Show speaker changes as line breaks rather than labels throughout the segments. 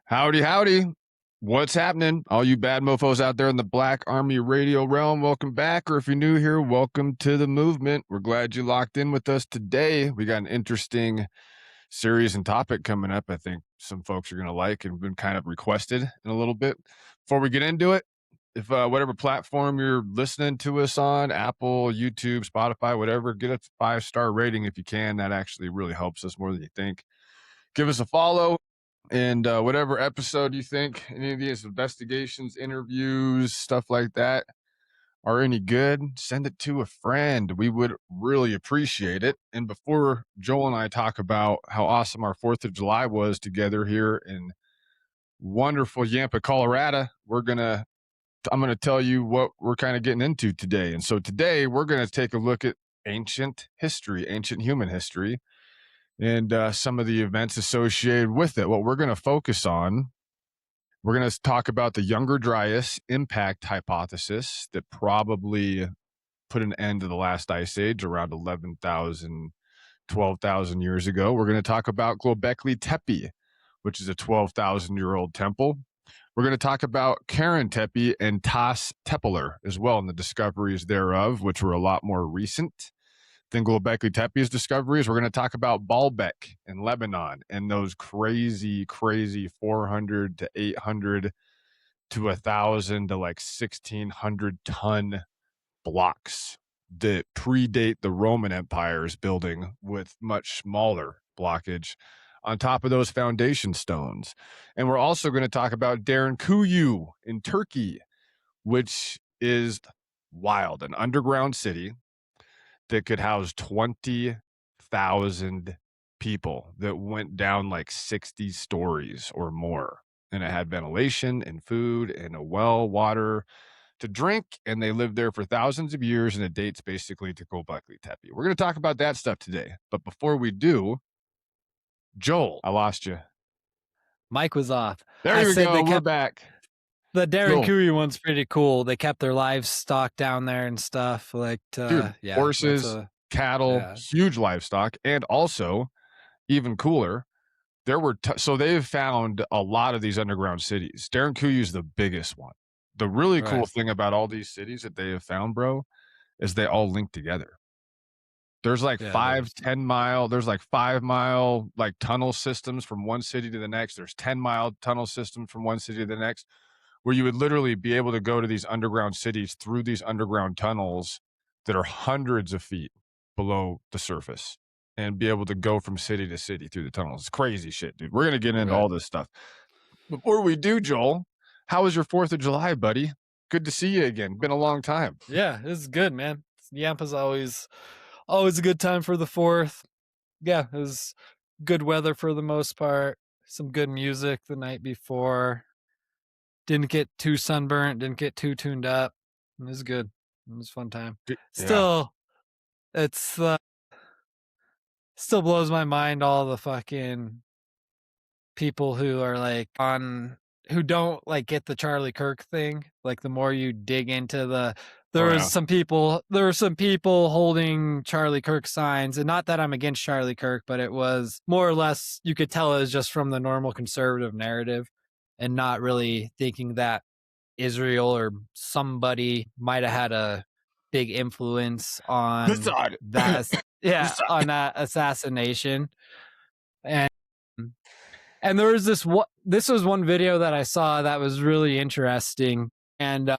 Howdy, howdy. What's happening? All you bad mofos out there in the Black Army radio realm, welcome back. Or if you're new here, welcome to the movement. We're glad you locked in with us today. We got an interesting series and topic coming up. I think some folks are going to like and been kind of requested in a little bit. Before we get into it, if whatever platform you're listening to us on, Apple, YouTube, Spotify, whatever, get a 5-star rating if you can. That actually really helps us more than you think. Give us a follow. And whatever episode you think, any of these investigations, interviews, stuff like that are any good, send it to a friend. We would really appreciate it. And before Joel and I talk about how awesome our 4th of July was together here in wonderful Yampa, Colorado, I'm going to tell you what we're kind of getting into today. And so today we're going to take a look at ancient history, ancient human history, and some of the events associated with it. What we're going to focus on, we're going to talk about the Younger Dryas impact hypothesis that probably put an end to the last ice age around 11,000, 12,000 years ago. We're going to talk about Göbekli Tepe, which is a 12,000-year-old temple. We're going to talk about Karen Tepe and Taş Tepeler as well, and the discoveries thereof, which were a lot more recent than Göbekli Tepe's discoveries. We're going to talk about Baalbek in Lebanon and those crazy 400 to 800 to 1,000 to like 1,600 ton blocks that predate the Roman Empire's building with much smaller blockage on top of those foundation stones. And we're also going to talk about Derinkuyu in Turkey, which is wild, an underground city that could house 20,000 people that went down like 60 stories or more. And it had ventilation and food and a well, water to drink. And they lived there for thousands of years. And it dates basically to Göbekli Tepe. We're going to talk about that stuff today. But before we do, Joel, I lost you.
Mic was off.
There you go. We're back.
The Derinkuyu one's pretty cool. They kept their livestock down there and stuff. Like,
horses, cattle, huge livestock. And also, even cooler, there were so they've found a lot of these underground cities. Derinkuyu is the biggest one. The really cool thing about all these cities that they have found, bro, is they all link together. There's like 10 mile, there's like 5 mile like tunnel systems from one city to the next. There's 10-mile tunnel systems from one city to the next, where you would literally be able to go to these underground cities through these underground tunnels that are hundreds of feet below the surface and be able to go from city to city through the tunnels. It's crazy shit, dude. We're going to get into all this stuff. Before we do, Joel, how was your 4th of July, buddy? Good to see you again. Been a long time.
Yeah, it was good, man. Yampa's always a good time for the 4th. Yeah, it was good weather for the most part. Some good music the night before. Didn't get too sunburnt, didn't get too tuned up. It was good. It was a fun time. Still, it's still blows my mind all the fucking people who are like who don't like get the Charlie Kirk thing. Like the more you dig into there were some people holding Charlie Kirk signs, and not that I'm against Charlie Kirk, but it was more or less, you could tell it was just from the normal conservative narrative and not really thinking that Israel or somebody might have had a big influence on that. On that assassination. And there was this was one video that I saw that was really interesting. And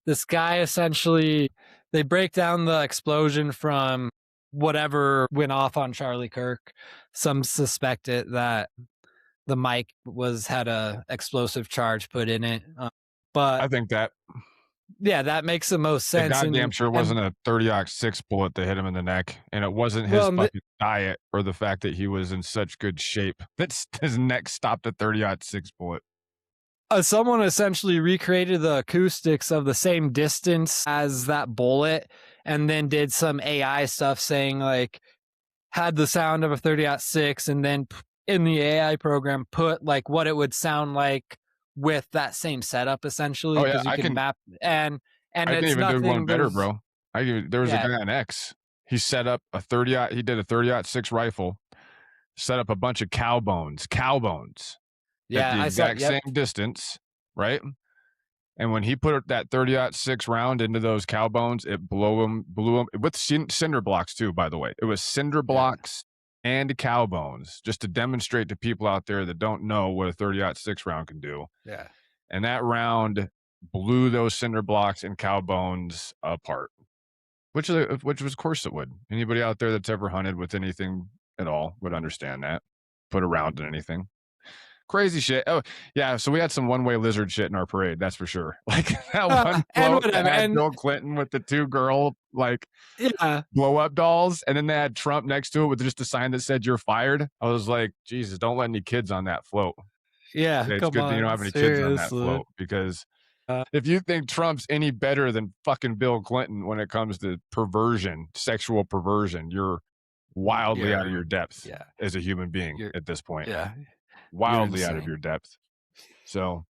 this guy, essentially, they break down the explosion from whatever went off on Charlie Kirk. Some suspect it that the mic had a explosive charge put in it. But
I think that
makes the most sense.
Goddamn sure wasn't a 30-06 bullet that hit him in the neck, and it wasn't his fucking diet or the fact that he was in such good shape that his neck stopped a 30-06 bullet.
Someone essentially recreated the acoustics of the same distance as that bullet, and then did some AI stuff saying like had the sound of a 30-06, and then in the AI program put like what it would sound like with that same setup, essentially.
Oh yeah,
you can map and
I can even do one better, bro. There was a guy on X. He set up a 30. He did a 30-06 rifle, set up a bunch of cow bones, at
Yeah,
the
I saw.
exact
Yep.
same distance, right? And when he put that 30-06 round into those cow bones, it blew them with cinder blocks too, by the way. It was cinder
Yeah.
blocks and cow bones, just to demonstrate to people out there that don't know what a 30-06 round can do.
Yeah.
And that round blew those cinder blocks and cow bones apart, which was, of course, it would. Anybody out there that's ever hunted with anything at all would understand that. Put a round in anything. Crazy shit. Oh, yeah. So we had some one-way lizard shit in our parade, that's for sure. Like that one
And
float that
whatever.
had
And
Bill Clinton with the two girl like
yeah,
blow-up dolls, and then they had Trump next to it with just a sign that said "You're fired." I was like, Jesus, don't let any kids on that float.
yeah.
It's
Come
good that you don't
on,
have any kids on that
seriously.
float, because if you think Trump's any better than fucking Bill Clinton when it comes to perversion, sexual perversion, you're wildly out of your depth
Yeah.
as a human being
You're
at this point.
yeah. You're
Wildly out of
insane.
your depth. So,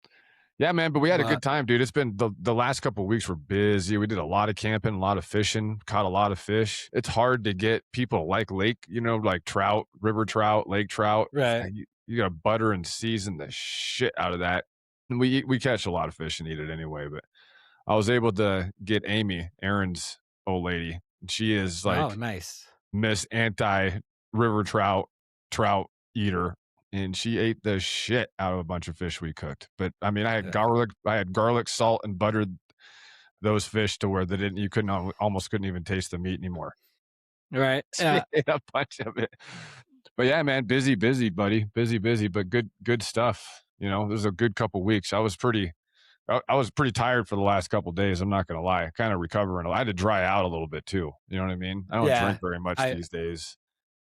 yeah, man, but we had a
But
good time, dude. It's been the last couple of weeks were busy. We did a lot of camping, a lot of fishing, caught a lot of fish. It's hard to get people like lake, like trout, river trout, lake trout.
right.
You got to butter and season the shit out of that. And we catch a lot of fish and eat it anyway. But I was able to get Amy, Aaron's old lady. She is
Oh,
like
nice.
Miss Anti River trout eater, and she ate the shit out of a bunch of fish we cooked. But I mean, I had garlic, salt, and buttered those fish to where you almost couldn't even taste the meat anymore.
Right.
She
Yeah.
ate a bunch of it. But yeah, man, busy, buddy, busy, but good stuff. It was a good couple weeks. I was pretty tired for the last couple days. I'm not gonna lie, kind of recovering. I had to dry out a little bit too. You know what I mean? I don't
Yeah.
drink very much
I
these days.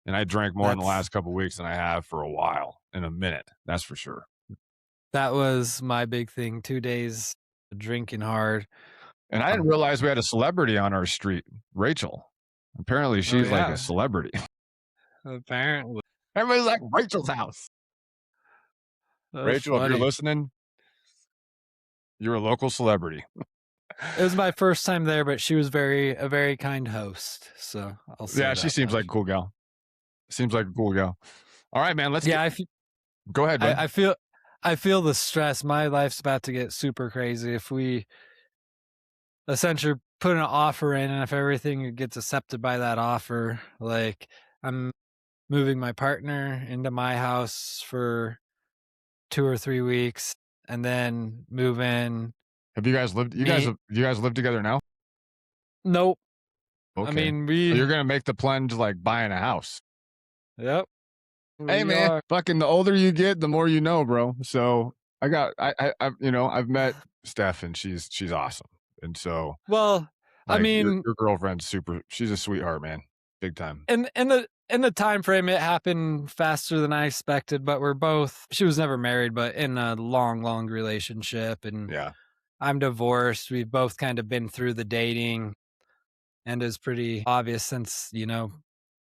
And I drank more in the
that's
last couple of weeks than I have for a while, in a minute. That's for sure.
that was my big thing. 2 days drinking hard.
And I didn't realize we had a celebrity on our street, Rachel. Apparently,
Oh
she's like a
yeah.
celebrity.
Apparently.
Everybody's like, Rachel's house.
That's
Rachel, if you're
funny.
listening, you're a local celebrity.
It was my first time there, but she was a very kind host. So I'll say
Yeah, she
that
seems like a
much.
cool gal. Seems like a cool gal. All right, man.
Yeah,
Go ahead, bud.
I feel the stress. My life's about to get super crazy if we essentially put an offer in, and if everything gets accepted by that offer, like I'm moving my partner into my house for 2 or 3 weeks, and then move in
Have you guys lived?
me.
You guys live together now?
Nope.
Okay.
I mean,
So you're gonna make the plunge like buying a house.
Yep.
Hey,
We
man,
are.
fucking the older you get, the more you know, bro. So I've met Steph, and she's awesome. And so,
Well, I
like,
mean,
your girlfriend's she's a sweetheart, man. Big time.
in the time frame, it happened faster than I expected. But she was never married, but in a long relationship, and
Yeah.
I'm divorced. We've both kind of been through the dating, and it's pretty obvious since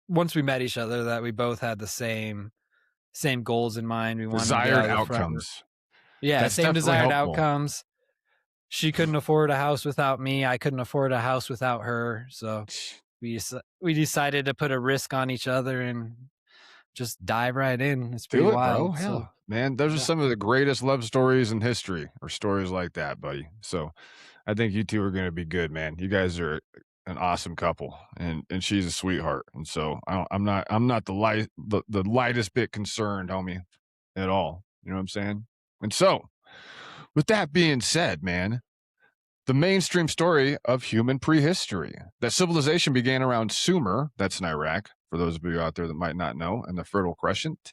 once we met each other that we both had the same goals in mind. We wanted to get out
Desired
of the front.
outcomes.
Yeah,
That's
same
definitely
desired
helpful.
outcomes. She couldn't afford a house without me. I couldn't afford a house without her. So we decided to put a risk on each other and just dive right in. It's pretty
Do it, bro.
wild. So
Hell, man, those are
yeah.
some of the greatest love stories in history, or stories like that, buddy. So I think you two are going to be good, man. You guys are an awesome couple, and she's a sweetheart. And so I'm not the lightest bit concerned, homie, at all. You know what I'm saying? And so, with that being said, man, the mainstream story of human prehistory, that civilization began around Sumer, that's in Iraq, for those of you out there that might not know, and the Fertile Crescent,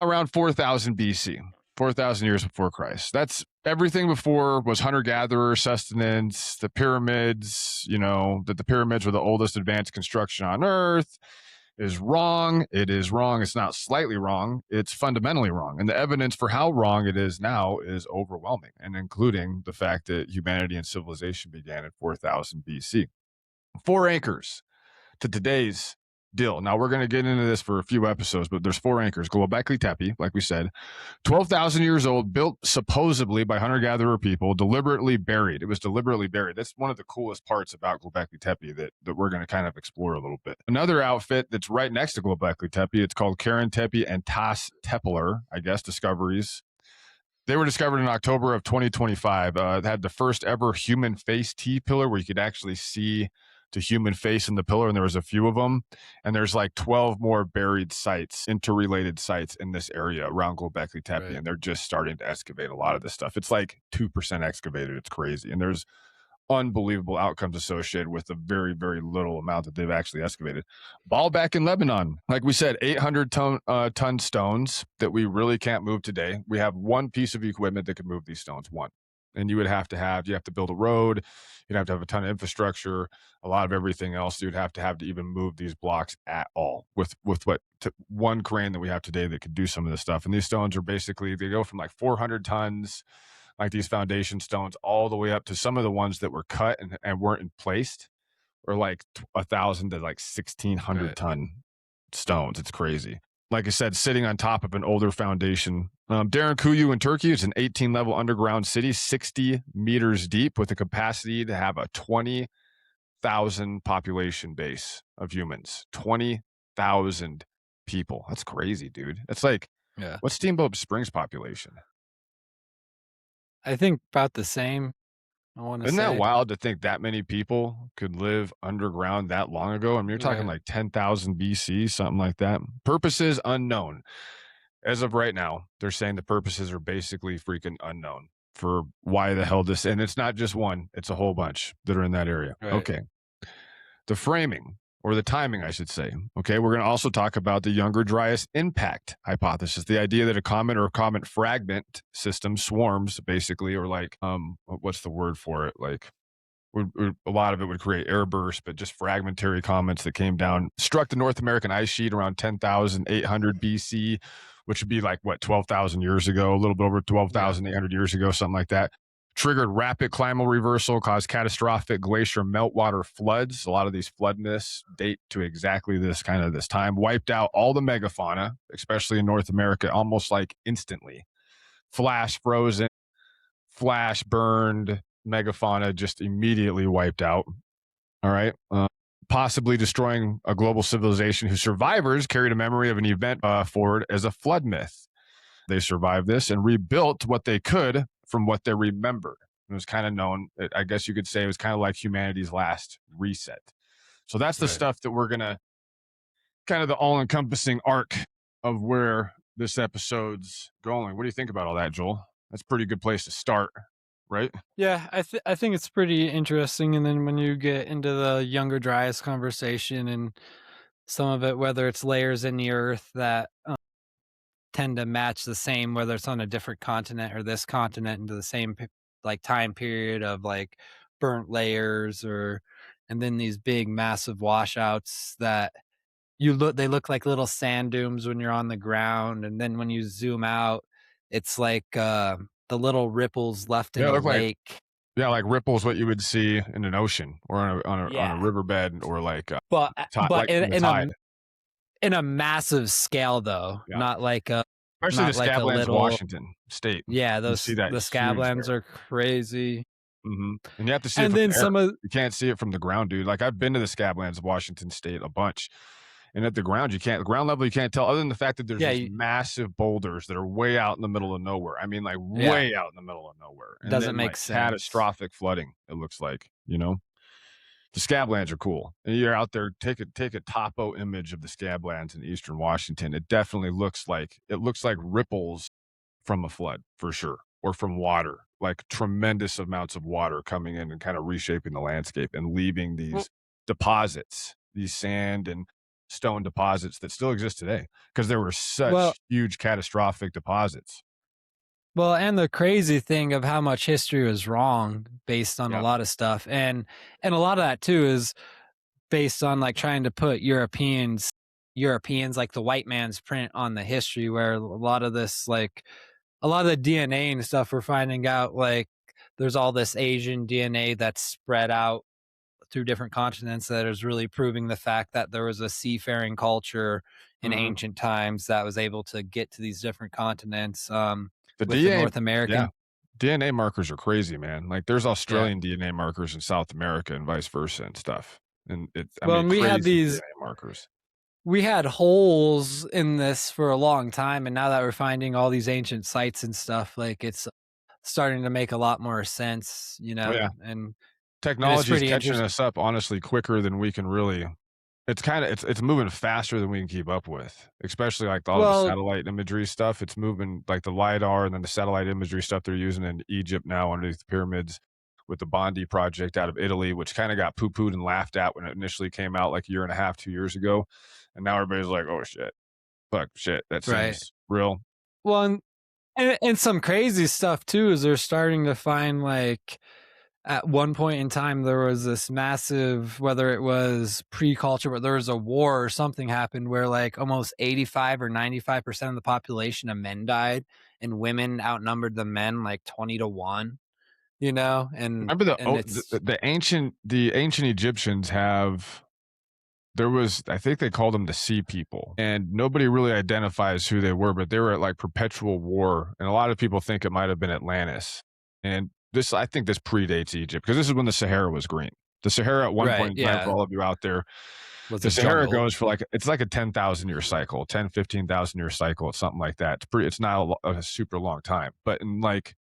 around 4000 BC, 4,000 years before Christ. That's everything before was hunter-gatherer, sustenance, the pyramids, that the pyramids were the oldest advanced construction on Earth is wrong. It is wrong. It's not slightly wrong. It's fundamentally wrong. And the evidence for how wrong it is now is overwhelming, and including the fact that humanity and civilization began at 4000 BC. 4 anchors to today's deal. Now we're going to get into this for a few episodes, but there's 4 anchors. Göbekli Tepe, like we said, 12,000 years old, built supposedly by hunter-gatherer people, deliberately buried. It was deliberately buried. That's one of the coolest parts about Göbekli Tepe that we're going to kind of explore a little bit. Another outfit that's right next to Göbekli Tepe, it's called Karen Tepe and Taş Tepeler, I guess, discoveries. They were discovered in October of 2025. It had the first ever human face T-pillar where you could actually see the human face in the pillar, and there was a few of them. And there's like 12 more buried sites, interrelated sites in this area around Göbekli Tepe,
Right.
and they're just starting to excavate a lot of this stuff. It's like 2% excavated. It's crazy. And there's unbelievable outcomes associated with the very, very little amount that they've actually excavated. Baalbek in Lebanon, like we said, 800 ton stones that we really can't move today. We have one piece of equipment that could move these stones, one. And you have to build a road, you'd have to have a ton of infrastructure, a lot of everything else you'd have to even move these blocks at all with one crane that we have today that could do some of this stuff. And these stones are basically, they go from like 400 tons, like these foundation stones, all the way up to some of the ones that were cut and weren't placed, or like 1,000 to like 1,600 ton stones. It's crazy. Like I said, sitting on top of an older foundation. Derinkuyu in Turkey is an 18-level underground city, 60 meters deep, with a capacity to have a 20,000 population base of humans. 20,000 people. That's crazy, dude. That's like, what's Steamboat Springs population?
I think about the same. I want to say.
Isn't that wild to think that many people could live underground that long ago? I mean, you're talking like 10,000 BC, something like that. Purposes unknown. As of right now, they're saying the purposes are basically freaking unknown for why the hell this, and it's not just one, it's a whole bunch that are in that area.
Right.
Okay. The framing, or the timing, I should say. Okay, we're going to also talk about the Younger Dryas impact hypothesis, the idea that a comet or a comet fragment system swarms, basically, or like, what's the word for it? Like, a lot of it would create airbursts, but just fragmentary comets that came down, struck the North American ice sheet around 10,800 BC, which would be like, what, 12,000 years ago, a little bit over 12,800 years ago, something like that. Triggered rapid climate reversal, caused catastrophic glacier meltwater floods. A lot of these flood myths date to exactly this time. Wiped out all the megafauna, especially in North America, almost like instantly. Flash frozen, flash burned, megafauna just immediately wiped out. All right. Possibly destroying a global civilization whose survivors carried a memory of an event forward as a flood myth. They survived this and rebuilt what they could from what they remembered. It was kind of known, I guess you could say it was kind of like humanity's last reset. So that's the stuff that we're going to, kind of the all-encompassing arc of where this episode's going. What do you think about all that, Joel? That's a pretty good place to start, right?
Yeah, I think it's pretty interesting. And then when you get into the Younger Dryas conversation and some of it, whether it's layers in the earth that tend to match the same, whether it's on a different continent or this continent, into the same like time period of like burnt layers, or and then these big massive washouts that they look like little sand dunes when you're on the ground, and then when you zoom out, it's like the little ripples left in a lake.
Like ripples, what you would see in an ocean or on a riverbed, or like
but
like
in a massive scale, though, not like a,
especially
not
the
like a
Scablands,
little,
Washington State.
Yeah,
You see that
the Scablands are crazy.
And you have to see it from the air. You can't see it from the ground, dude. Like, I've been to the Scablands of Washington State a bunch, and at the ground level you can't tell, other than the fact that there's these massive boulders that are way out in the middle of nowhere. I mean, like way out in the middle of nowhere. And
doesn't
then,
make
like,
sense.
catastrophic flooding, it looks like, The Scablands are cool. And you're out there, take a topo image of the Scablands in eastern Washington. It definitely looks like ripples from a flood, for sure, or from water, like tremendous amounts of water coming in and kind of reshaping the landscape and leaving these deposits, these sand and stone deposits that still exist today, because there were such huge catastrophic deposits.
Well, and the crazy thing of how much history was wrong based on a lot of stuff. And a lot of that too is based on like trying to put Europeans like the white man's print on the history, where a lot of this, like a lot of the DNA and stuff, we're finding out like there's all this Asian DNA that's spread out through different continents that is really proving the fact that there was a seafaring culture in
Mhm.
ancient times that was able to get to these different continents.
The
With the
DNA,
North
yeah,
American,
DNA markers are crazy, man. Like, there's
yeah.
Australian DNA markers in South America and vice versa and stuff, and I
Well,
mean,
and
crazy DNA markers.
we had holes in this for a long time, and now that we're finding all these ancient sites and stuff, like it's starting to make a lot more sense,
Oh, yeah.
and it's
Technology is
pretty
catching
interesting.
us up, honestly, quicker than we can really. It's moving faster than we can keep up with, especially, like, all the
Well,
satellite imagery stuff. It's moving, like, the LiDAR and then the satellite imagery stuff they're using in Egypt now underneath the pyramids with the Bondi project out of Italy, which kinda got poo-pooed and laughed at when it initially came out, like, a year and a half, 2 years ago, and now everybody's like, "Oh, shit. Fuck, shit, that
right.
seems real."
Well, and some crazy stuff too is they're starting to find like at one point in time there was this massive, whether it was pre-culture, but there was a war or something happened where like almost 85 or 95% of the population of men died, and women outnumbered the men like 20 to 1, and
Remember
it's
the ancient Egyptians have there was I think they called them the sea people, and nobody really identifies who they were, but they were at, like, perpetual war, and a lot of people think it might have been Atlantis, and I think this predates Egypt because this is when the Sahara was green. The Sahara at one
right,
point in time, for
yeah,
all of you out there,
was
the
a
Sahara
jungle.
goes for, like it's like a 10,000-year cycle, 10, 15,000 year cycle, it's something like that. It's not a super long time, but in, like,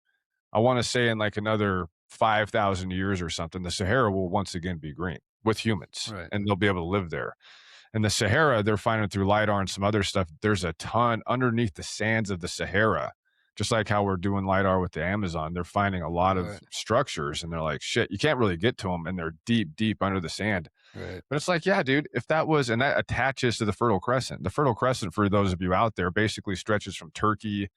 I wanna say in, like, another 5,000 years or something, the Sahara will once again be green with humans,
Right,
and they'll be able to live there. And the Sahara, they're finding through LiDAR and some other stuff, there's a ton underneath the sands of the Sahara, just like how we're doing LiDAR with the Amazon, they're finding a lot of
right,
structures, and they're like, "Shit, you can't really get to them, and they're deep, deep under the sand."
right,
But it's like, yeah, dude, if that was and that attaches to the Fertile Crescent. The Fertile Crescent, for those of you out there, basically stretches from Turkey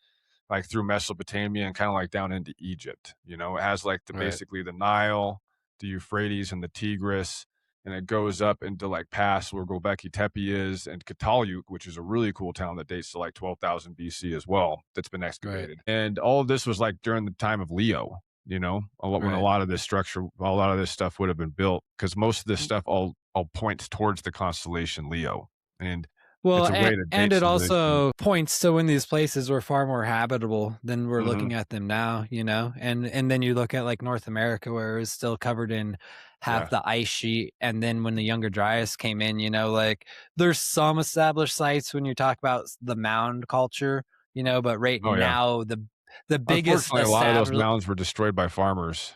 like through Mesopotamia and kind of like down into Egypt. It has like
right,
basically the Nile, the Euphrates, and the Tigris, and it goes up into like past where Göbekli Tepe is and Cataluyuk, which is a really cool town that dates to like 12,000 BC as well. That's been
right,
excavated, and all of this was like during the time of Leo. When a
right.
lot of this structure, a lot of this stuff would have been built because most of this stuff all points towards the constellation Leo, and it's
Well,
a way to
and
date
it
civilization.
also points to when these places were far more habitable than we're
Hmm.
looking at them now, and then you look at like North America where it's still covered in half
Yeah.
the ice sheet, and then when the Younger Dryas came in, like there's some established sites when you talk about the mound culture, but right
Oh yeah.
now the biggest
Unfortunately, a lot of those
established,
mounds were destroyed by farmers.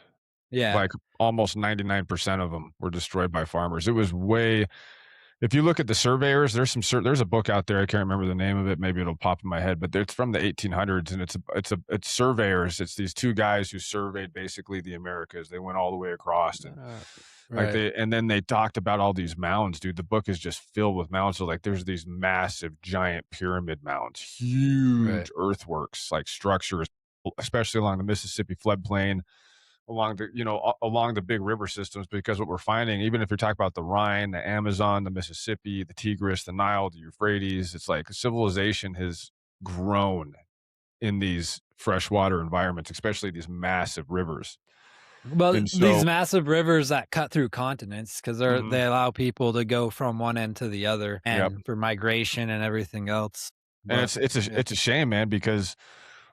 yeah,
Like, almost 99% of them were destroyed by farmers. It was way if you look at the surveyors, there's a book out there, I can't remember the name of it, maybe it'll pop in my head, but it's from the 1800s, and it's surveyors. It's these 2 guys who surveyed basically the Americas. They went all the way across, and,
uh,
like,
right,
and then they talked about all these mounds, dude. The book is just filled with mounds. So, like, there's these massive, giant pyramid mounds,
right,
huge earthworks, like, structures, especially along the Mississippi floodplain, along the big river systems, because what we're finding, even if you're talking about the Rhine, the Amazon, the Mississippi, the Tigris, the Nile, the Euphrates, it's like civilization has grown in these freshwater environments, especially these massive rivers.
well,
And
these
so,
massive rivers that cut through continents because
mhm,
they allow people to go from one end to the other
yep.
and for migration and everything else.
And
But yeah,
it's a shame, man, because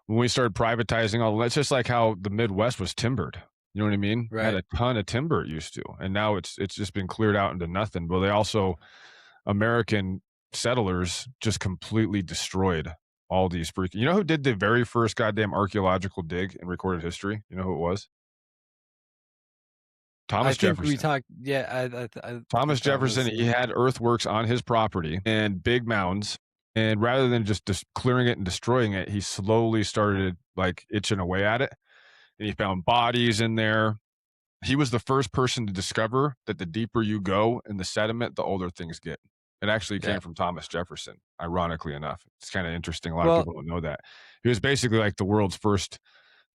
when we started privatizing it's just like how the Midwest was timbered. You know what I mean? It had
right.
a ton of timber it used to, and now it's just been cleared out into nothing. But they also American settlers just completely destroyed all these freaking. You know who did the very first goddamn archaeological dig in recorded history? You know who it was?
I
Thomas
think we
Jefferson.
talked. Yeah, I
Thomas
think that
Jefferson,
was
he had earthworks on his property and big mounds. And rather than just clearing it and destroying it, he slowly started like itching away at it. And he found bodies in there. He was the first person to discover that the deeper you go in the sediment, the older things get. It actually
yeah.
came from Thomas Jefferson, ironically enough. It's kind of interesting. A lot of
Well,
people don't know that. He was basically like the world's first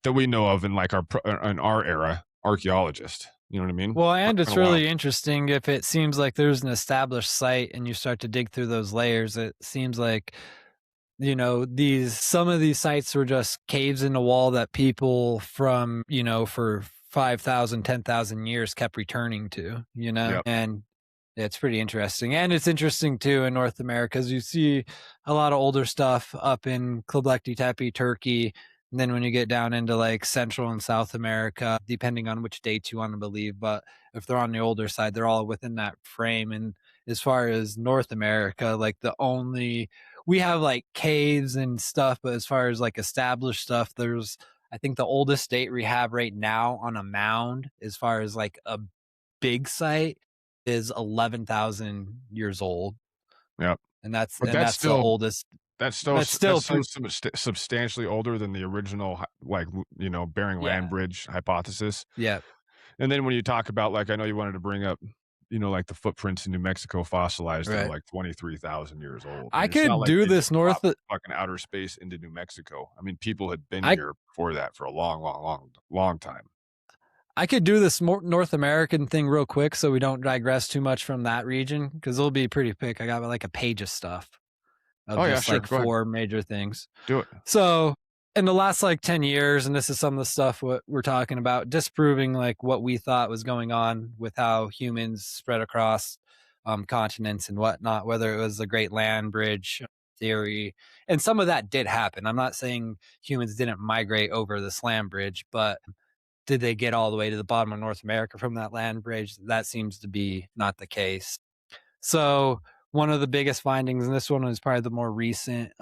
that we know of in like in our era archaeologist. You know what I mean?
and
Kind
it's
of wild.
really interesting if it seems like there's an established site and you start to dig through those layers. It seems like these some of these sites were just caves in the wall that people from for 5,000, 10,000 years kept returning to,
Yep.
and it's pretty interesting. And it's interesting too in North America because you see a lot of older stuff up in Göbekli Tepe, Turkey. And then when you get down into like Central and South America, depending on which dates you want to believe, but if they're on the older side, they're all within that frame. And as far as North America, like we have like caves and stuff, but as far as like established stuff, I think the oldest date we have right now on a mound, as far as like a big site, is 11,000 years old,
Yep.
and that's
But
and that's the oldest. That's still
that's still
pretty.
substantially older than the original, Bering Land
Yeah,
Bridge hypothesis.
yeah,
And then when you talk about, like, I know you wanted to bring up, like, the footprints in New Mexico fossilized are,
right.
like, 23,000 years old. I
I
mean, it's not
could
like
do
they
this
just
north
dropped
of
fucking outer space into New Mexico. I mean, people had been
I
here before that for a long, long, long, long time.
I could do this more North American thing real quick so we don't digress too much from that region because 'cause it'll be pretty quick. I got, like, a page of stuff of
Oh, yeah,
just,
sure,
like,
go ahead.
4 major things.
Do it.
So, in the last, like, 10 years, and this is some of the stuff what we're talking about, disproving, like, what we thought was going on with how humans spread across, continents and whatnot, whether it was the Great Land Bridge theory, and some of that did happen. I'm not saying humans didn't migrate over this land bridge, but did they get all the way to the bottom of North America from that land bridge? That seems to be not the case. So, one of the biggest findings, and this one is probably the more recent,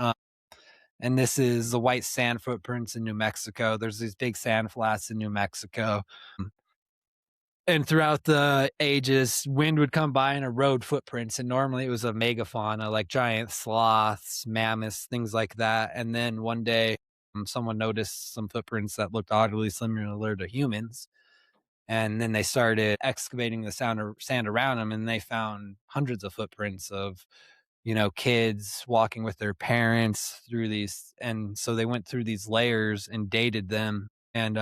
and this is the white sand footprints in New Mexico. There's these big sand flats in New Mexico. And throughout the ages, wind would come by and erode footprints. And normally it was a megafauna like giant sloths, mammoths, things like that. And then one day, someone noticed some footprints that looked oddly similar to humans. And then they started excavating the sand around them, and they found hundreds of footprints of kids walking with their parents through these. And so they went through these layers and dated them. And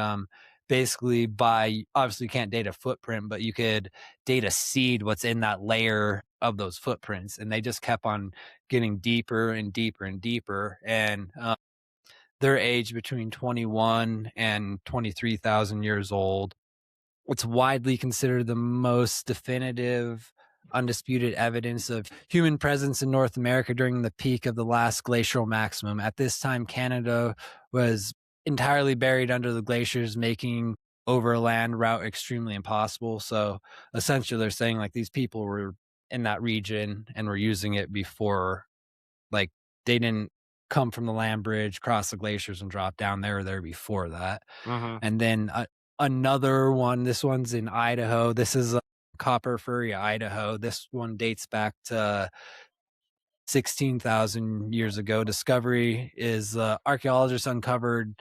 basically, by obviously, you can't date a footprint, but you could date a seed, what's in that layer of those footprints. And they just kept on getting deeper and deeper and deeper. And their age between 21 and 23,000 years old. It's widely considered the most definitive, undisputed evidence of human presence in North America during the peak of the last glacial maximum. At this time, Canada was entirely buried under the glaciers, making overland route extremely impossible. So essentially, they're saying like these people were in that region and were using it before, like they didn't come from the land bridge, cross the glaciers, and drop down. They were there before that.
Mhm.
And then another one, this one's in Idaho. This is Copper Furry, Idaho. This one dates back to 16,000 years ago. Discovery is archaeologists uncovered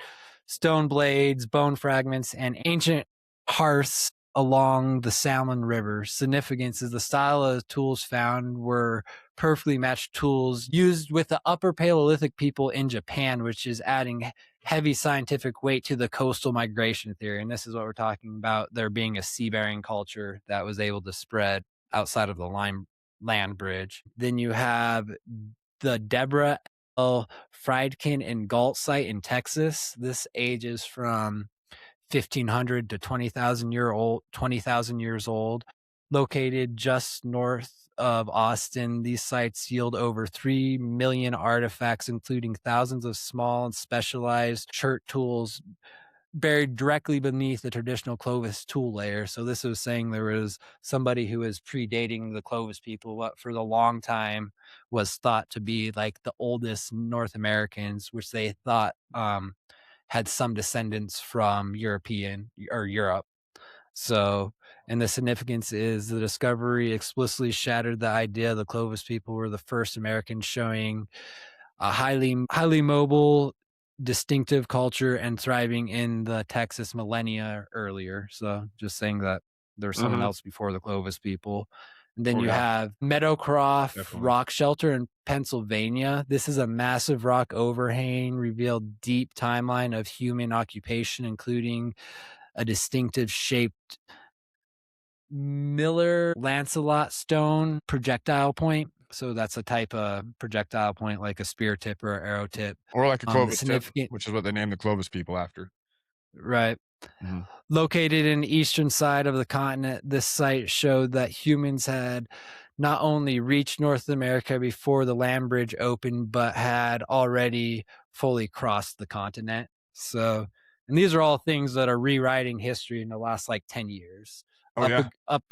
stone blades, bone fragments, and ancient hearths along the Salmon River. Significance is the style of tools found were perfectly matched tools used with the Upper Paleolithic people in Japan, which is adding heavy scientific weight to the coastal migration theory. And this is what we're talking about, there being a sea-bearing culture that was able to spread outside of the land bridge. Then you have the Deborah L. Friedkin and Galt site in Texas. This ages from 1,500 to 20,000 years old, located just north of Austin. These sites yield over 3 million artifacts, including thousands of small and specialized chert tools buried directly beneath the traditional Clovis tool layer. So this was saying there was somebody who was predating the Clovis people, what for the long time was thought to be like the oldest North Americans, which they thought had some descendants from European or Europe. So, and the significance is the discovery explicitly shattered the idea the Clovis people were the first Americans, showing a highly mobile, distinctive culture and thriving in the Texas millennia earlier. So just saying that there was someone
Mhm.
else before the Clovis people. And then
Oh,
you
yeah,
have Meadowcroft
definitely.
Rock Shelter in Pennsylvania. This is a massive rock overhang, revealed deep timeline of human occupation, including a distinctive shaped Miller Lancelot stone projectile point. So that's a type of projectile point like a spear tip or arrow tip.
Or like a
The
Clovis tip,
significant
which is what they named the Clovis people after.
Right.
Mhm.
Located in the eastern side of the continent, this site showed that humans had not only reached North America before the land bridge opened, but had already fully crossed the continent. So, and these are all things that are rewriting history in the last like 10 years.
Oh, yeah.
Up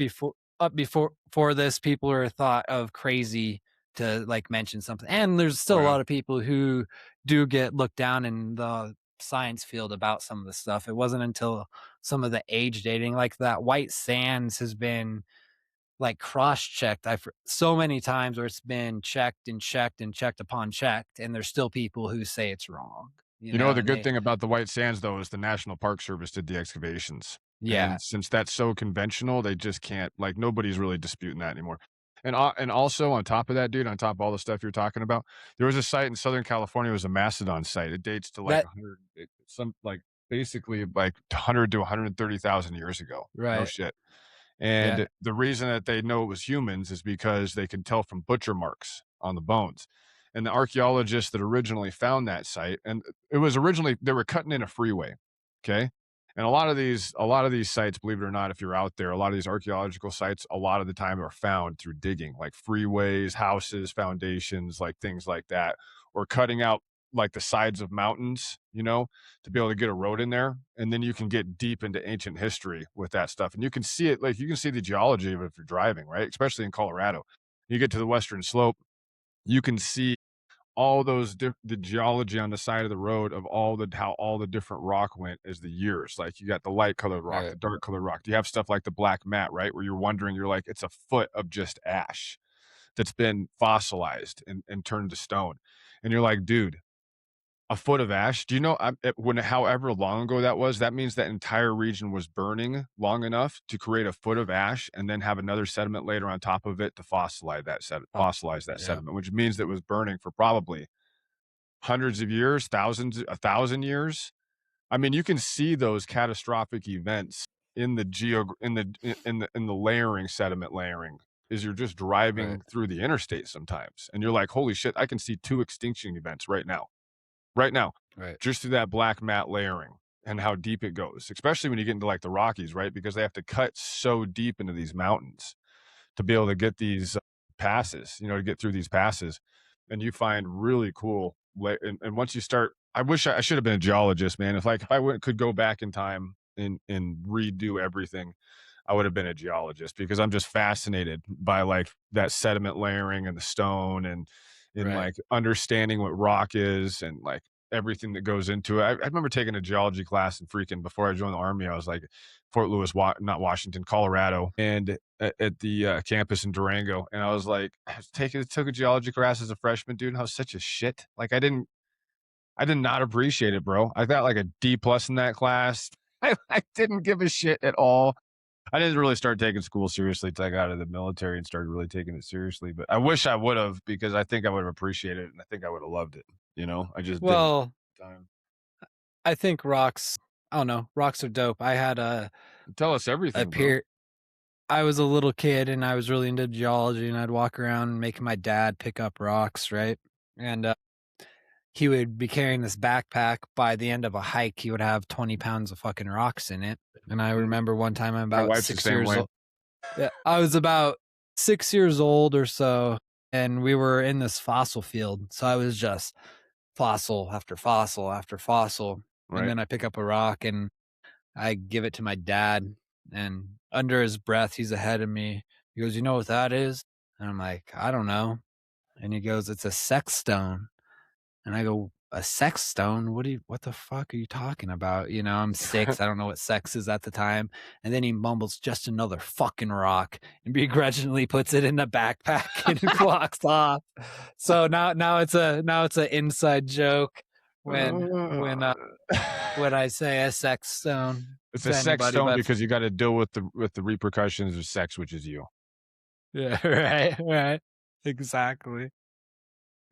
before this, people were thought of crazy to like mention something. And there's
Oh,
still a
yeah.
lot of people who do get looked down in the science field about some of the stuff. It wasn't until some of the age dating, like that white sands has been like cross-checked so many times where it's been checked and checked and checked upon checked, and there's still people who say it's wrong,
You know, the
and
good
they
thing about the White Sands, though, is the National Park Service did the excavations,
yeah,
and since that's so conventional, they just can't like, nobody's really disputing that anymore. And also on top of that, dude, on top of all the stuff you're talking about, there was a site in Southern California, it was a mastodon site. It dates to like
that
100 some like, basically, like, 100 to 130,000 years ago. No
right,
shit.
yeah,
And the reason that they know it was humans is because they can tell from butcher marks on the bones. And the archaeologists that originally found that site, and it was originally they were cutting in a freeway. Okay. And a lot of these sites, believe it or not, if you're out there, a lot of these archaeological sites, a lot of the time are found through digging, like freeways, houses, foundations, like things like that, or cutting out like the sides of mountains, to be able to get a road in there, and then you can get deep into ancient history with that stuff, and you can see it, like, you can see the geology of it if you're driving, right? Especially in Colorado. You get to the western slope, you can see all those the geology on the side of the road of how all the different rock went as the years. Like, you got the light colored rock,
right,
the dark colored rock. You have stuff like the black mat, right? Where you're wondering, you're like, it's a foot of just ash that's been fossilized and turned to stone. And you're like, dude, a foot of ash? Do you know, when however long ago that was, that means that entire region was burning long enough to create a foot of ash and then have another sediment later on top of it to fossilize that
yeah,
sediment, which means that it was burning for probably hundreds of years, thousands, 1,000 years. I mean, you can see those catastrophic events in the geo in the layering, sediment layering, is you're just
right,
driving through the interstate sometimes, and you're like, "Holy shit, I can see 2 extinction events right now,
right,
just through that black mat layering and how deep it goes, especially when you get into like the Rockies, right? Because they have to cut so deep into these mountains to be able to get these passes, to get through these passes. And you find really cool. And once you start, I wish I should have been a geologist, man. If I could go back in time and redo everything, I would have been a geologist because I'm just fascinated by like that sediment layering and the stone and in
right.
like understanding what rock is and like everything that goes into it. I remember taking a geology class and freaking before I joined the army. I was like Fort Lewis, not Washington, Colorado, and at the campus in Durango. And I was like, took a geology class as a freshman, dude. And I was such a shit. Like I did not appreciate it, bro. I got like a D plus in that class. I didn't give a shit at all. I didn't really start taking school seriously until I got out of the military and started really taking it seriously. But I wish I would have because I think I would have appreciated it and I think I would have loved it. I just didn't
Well,
at the time.
I think rocks. I don't know. Rocks are dope. I had
Tell us
a
everything, bro.
peer. I was a little kid and I was really into geology, and I'd walk around making my dad pick up rocks, right? And he would be carrying this backpack. By the end of a hike, he would have 20 pounds of fucking rocks in it. And I
Mm.
remember one time I'm
My
about
wife's the
six
same
years
way.
old. Yeah, I was about 6 years old or so, and we were in this fossil field. So I was just fossil after fossil after fossil. And
Right.
then I pick up a rock and I give it to my dad. And under his breath, he's ahead of me. He goes, "You know what that is?" And I'm like, "I don't know." And he goes, "It's a sex stone." And I go, "A sex stone? What the fuck are you talking about?" I'm 6. I don't know what sex is at the time. And then he mumbles, "Just another fucking rock," and begrudgingly puts it in the backpack and walks off. So now it's an inside joke when I say a sex stone
It's a
to
sex
anybody,
stone
but
because you gotta deal with the repercussions of sex, which is you.
yeah, right, right. Exactly.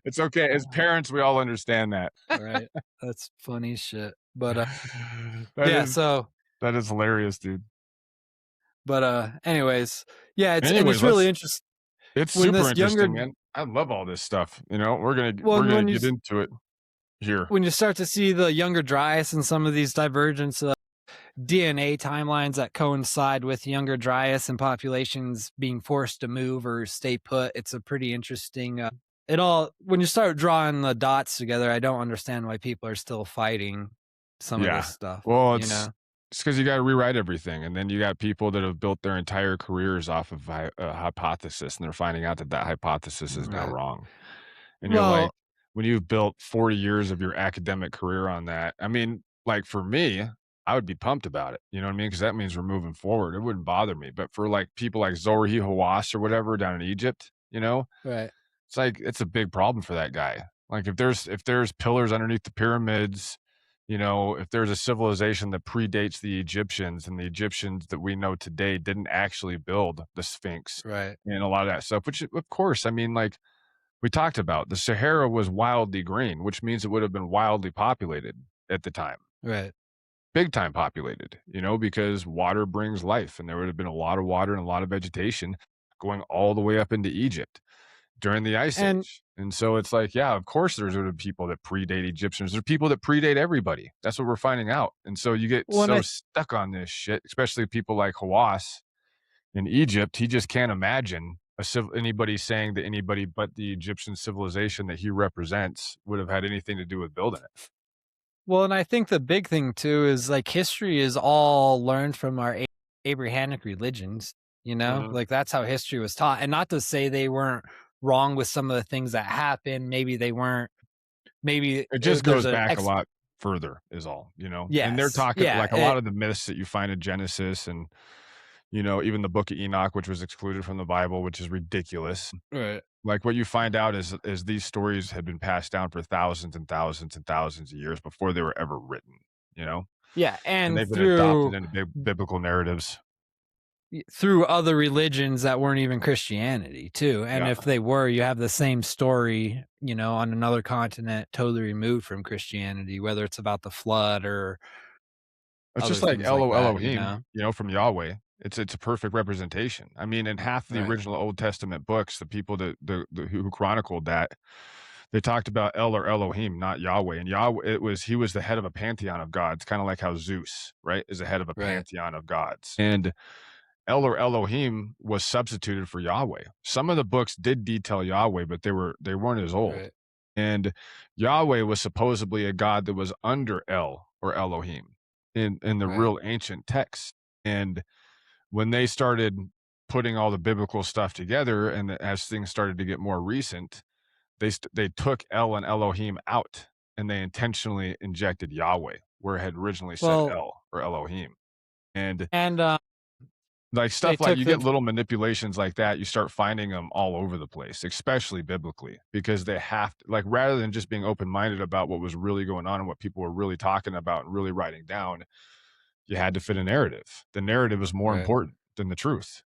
It's okay. As parents, we all understand that.
Right. That's funny shit. But
That
yeah,
is
so
that is hilarious, dude.
anyways, yeah, it's
Anyways,
really interesting
it's
when
super
this younger
interesting, man. I love all this stuff, we're gonna we're
when
gonna
when you
get into it here.
when you start to see the younger Dryas and some of these divergence, DNA timelines that coincide with younger Dryas and populations being forced to move or stay put. It's a pretty interesting. It all when you start drawing the dots together, I don't understand why people are still fighting some of this
Yeah.
stuff.
Well,
You know,
it's because you gotta rewrite everything, and then you got people that have built their entire careers off of a hypothesis, and they're finding out that that hypothesis is now
right?
wrong. And you're like,
Well,
when you've built 40 years of your academic career on that, I mean, like, for me, I would be pumped about it, you know what I mean? Because that means we're moving forward. It wouldn't bother me, but for, like, people like Zorhi Hawass or whatever down in Egypt, you know,
right,
it's like it's a big problem for that guy. Like, if there's pillars underneath the pyramids, you know, if there's a civilization that predates the Egyptians and the Egyptians that we know today didn't actually build the Sphinx
right,
and a lot of that stuff, which of course, I mean, like, we talked about, the Sahara was wildly green, which means it would have been wildly populated at the time.
right.
Big time populated, you know, because water brings life, and there would have been a lot of water and a lot of vegetation going all the way up into Egypt during the Ice
And
Age. And so it's like, yeah, of course there's gonna be people that predate Egyptians. There's people that predate everybody. That's what we're finding out. And so you get
when
so
I
stuck on this shit, especially people like Hawass in Egypt. He just can't imagine anybody saying that anybody but the Egyptian civilization that he represents would have had anything to do with building it.
Well, and I think the big thing too is like history is all learned from our Abrahamic religions, you know?
Mhm.
Like that's how history was taught. And not to say they weren't wrong with some of the things that happened. Maybe they weren't, maybe
It just
there's
goes
a
back a
ex
lot further is all, you know? And they're
yes.
talking
Yeah.
like a lot of the myths that you find in Genesis and, you know, even the book of Enoch, which was excluded from the Bible, which is ridiculous.
Right.
Like, what you find out is these stories had been passed down for thousands and thousands and thousands of years before they were ever written, you know?
Yeah.
And
And
they've been adopted
through
into biblical narratives.
through other religions that weren't even Christianity too. And
Yeah.
if they were, you have the same story, you know, on another continent totally removed from Christianity, whether it's about the flood or
It's
other
just like
things like that, you
Elohim,
know?
you know, from Yahweh. It's a perfect representation. I mean, in half of the
Right,
original Old Testament books, the people that who chronicled that, they talked about El or Elohim, not Yahweh. And Yahweh, he was the head of a pantheon of gods, kind of like how Zeus, right, is the head of a
right,
pantheon of gods. And El or Elohim was substituted for Yahweh. Some of the books did detail Yahweh, but they weren't as old.
right,
And Yahweh was supposedly a god that was under El or Elohim in the
right.
real ancient text. And when they started putting all the biblical stuff together, and as things started to get more recent, they took El and Elohim out, and they intentionally injected Yahweh where it had originally said
Well,
El or Elohim. And
and,
like,
they
stuff like
took
you get
the
little manipulations like that, you start finding them all over the place, especially biblically, because they have to, like, rather than just being open-minded about what was really going on and what people were really talking about and really writing down, you had to fit a narrative. The narrative is more
right.
important than the truth,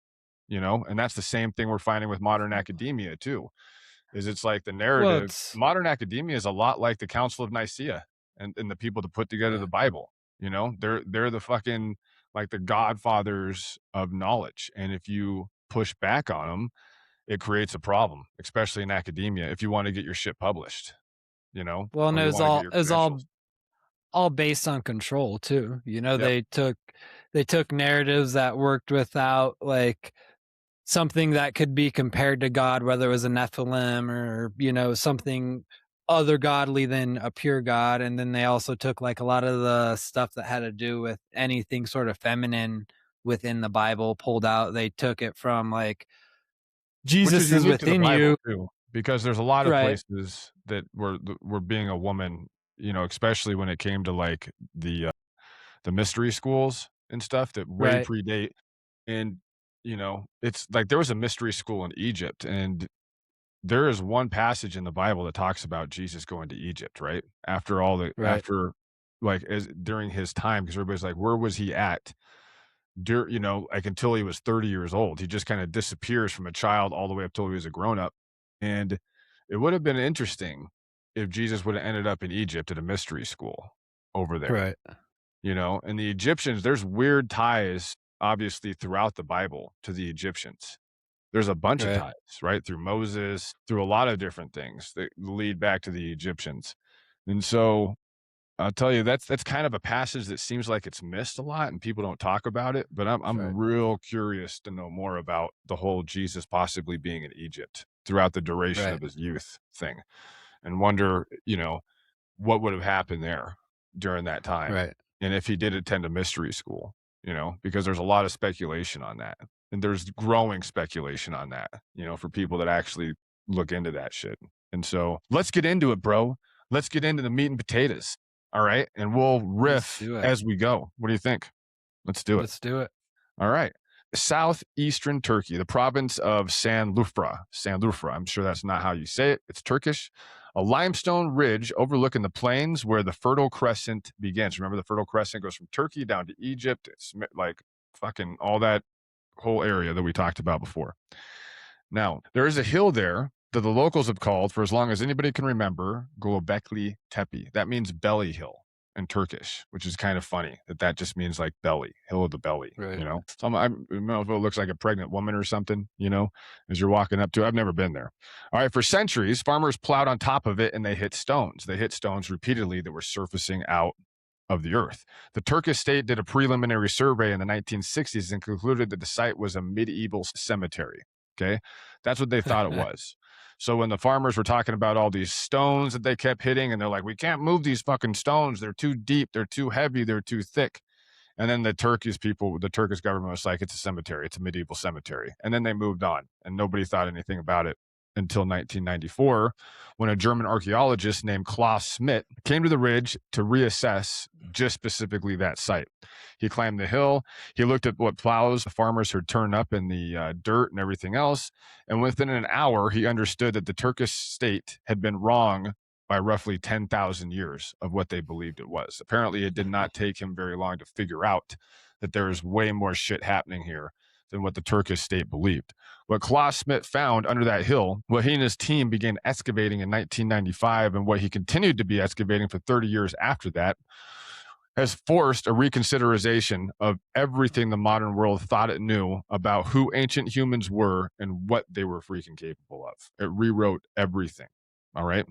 you know? And that's the same thing we're finding with modern academia too, is it's like the
Well,
narrative
it's
modern academia is a lot like the Council of Nicaea and the people that put together the
right.
Bible, you know? They're the fucking like the godfathers of knowledge, and if you push back on them, it creates a problem, especially in academia if you wanna get your shit published, you know,
Well, and
or you wanna get your
it was
credentials.
all based on control too, you know,
Yep.
they took narratives that worked without, like, something that could be compared to God, whether it was a Nephilim or, you know, something other godly than a pure God. And then they also took like a lot of the stuff that had to do with anything sort of feminine within the Bible pulled out. They took it from like
Which is
Jesus is
unique to the
within you.
Bible too, because there's a lot of
Right,
places that were being a woman, you know, especially when it came to, like, the mystery schools and stuff that way
right,
predate, and, you know, it's like there was a mystery school in Egypt, and there is one passage in the Bible that talks about Jesus going to Egypt, right?
right,
After, like, as during his time, because everybody's like, "Where was he at?" You know, like, until he was 30 years old. He just kinda disappears from a child all the way up till he was a grown up, and it would have been interesting if Jesus would have ended up in Egypt at a mystery school over there,
right,
you know? And the Egyptians, there's weird ties, obviously, throughout the Bible to the Egyptians. There's a bunch of
right.
ties, right? Through Moses, through a lot of different things that lead back to the Egyptians, and so I'll tell you, that's kind of a passage that seems like it's missed a lot and people don't talk about it, but I'm
Right.
real curious to know more about the whole Jesus possibly being in Egypt throughout the duration
Right.
of his youth thing, and wonder, what would have happened there during that time,
Right.
and if he did attend a mystery school, because there's a lot of speculation on that, and there's growing speculation on that, for people that actually look into that shit. And so let's get into it, bro. Let's get into the meat and potatoes. All right. And we'll
Let's
riff
do it.
as we go. What do you think? Let's do it.
Let's do it.
All right. Southeastern Turkey, the province of Sanlufra. Sanlufra. I'm sure that's not how you say it. It's Turkish. A limestone ridge overlooking the plains where the Fertile Crescent begins. Remember, the Fertile Crescent goes from Turkey down to Egypt. It's like fucking all that whole area that we talked about before. Now, there is a hill there that the locals have called, for as long as anybody can remember, Göbekli Tepe. That means belly hill in Turkish, which is kind of funny that just means like belly, hill of the belly,
Right.
So I don't know if it looks like a pregnant woman or something, as you're walking up to it. I've never been there. All right. For centuries, farmers plowed on top of it and they hit stones. They hit stones repeatedly that were surfacing out of the earth. The Turkish state did a preliminary survey in the 1960s and concluded that the site was a medieval cemetery. Okay. That's what they thought it was. So when the farmers were talking about all these stones that they kept hitting, and they're like, we can't move these fucking stones. They're too deep. They're too heavy. They're too thick. And then the Turkish government was like, it's a cemetery. It's a medieval cemetery. And then they moved on and nobody thought anything about it until 1994, when a German archaeologist named Klaus Schmidt came to the ridge to reassess just specifically that site. He climbed the hill. He looked at what plows the farmers had turned up in the dirt and everything else. And within an hour, he understood that the Turkish state had been wrong by roughly 10,000 years of what they believed it was. Apparently, it did not take him very long to figure out that there is way more shit happening here than what the Turkish state believed. What Klaus Schmidt found under that hill, what he and his team began excavating in 1995, and what he continued to be excavating for 30 years after that, has forced a reconsideration of everything the modern world thought it knew about who ancient humans were and what they were freaking capable of. It rewrote everything. All right.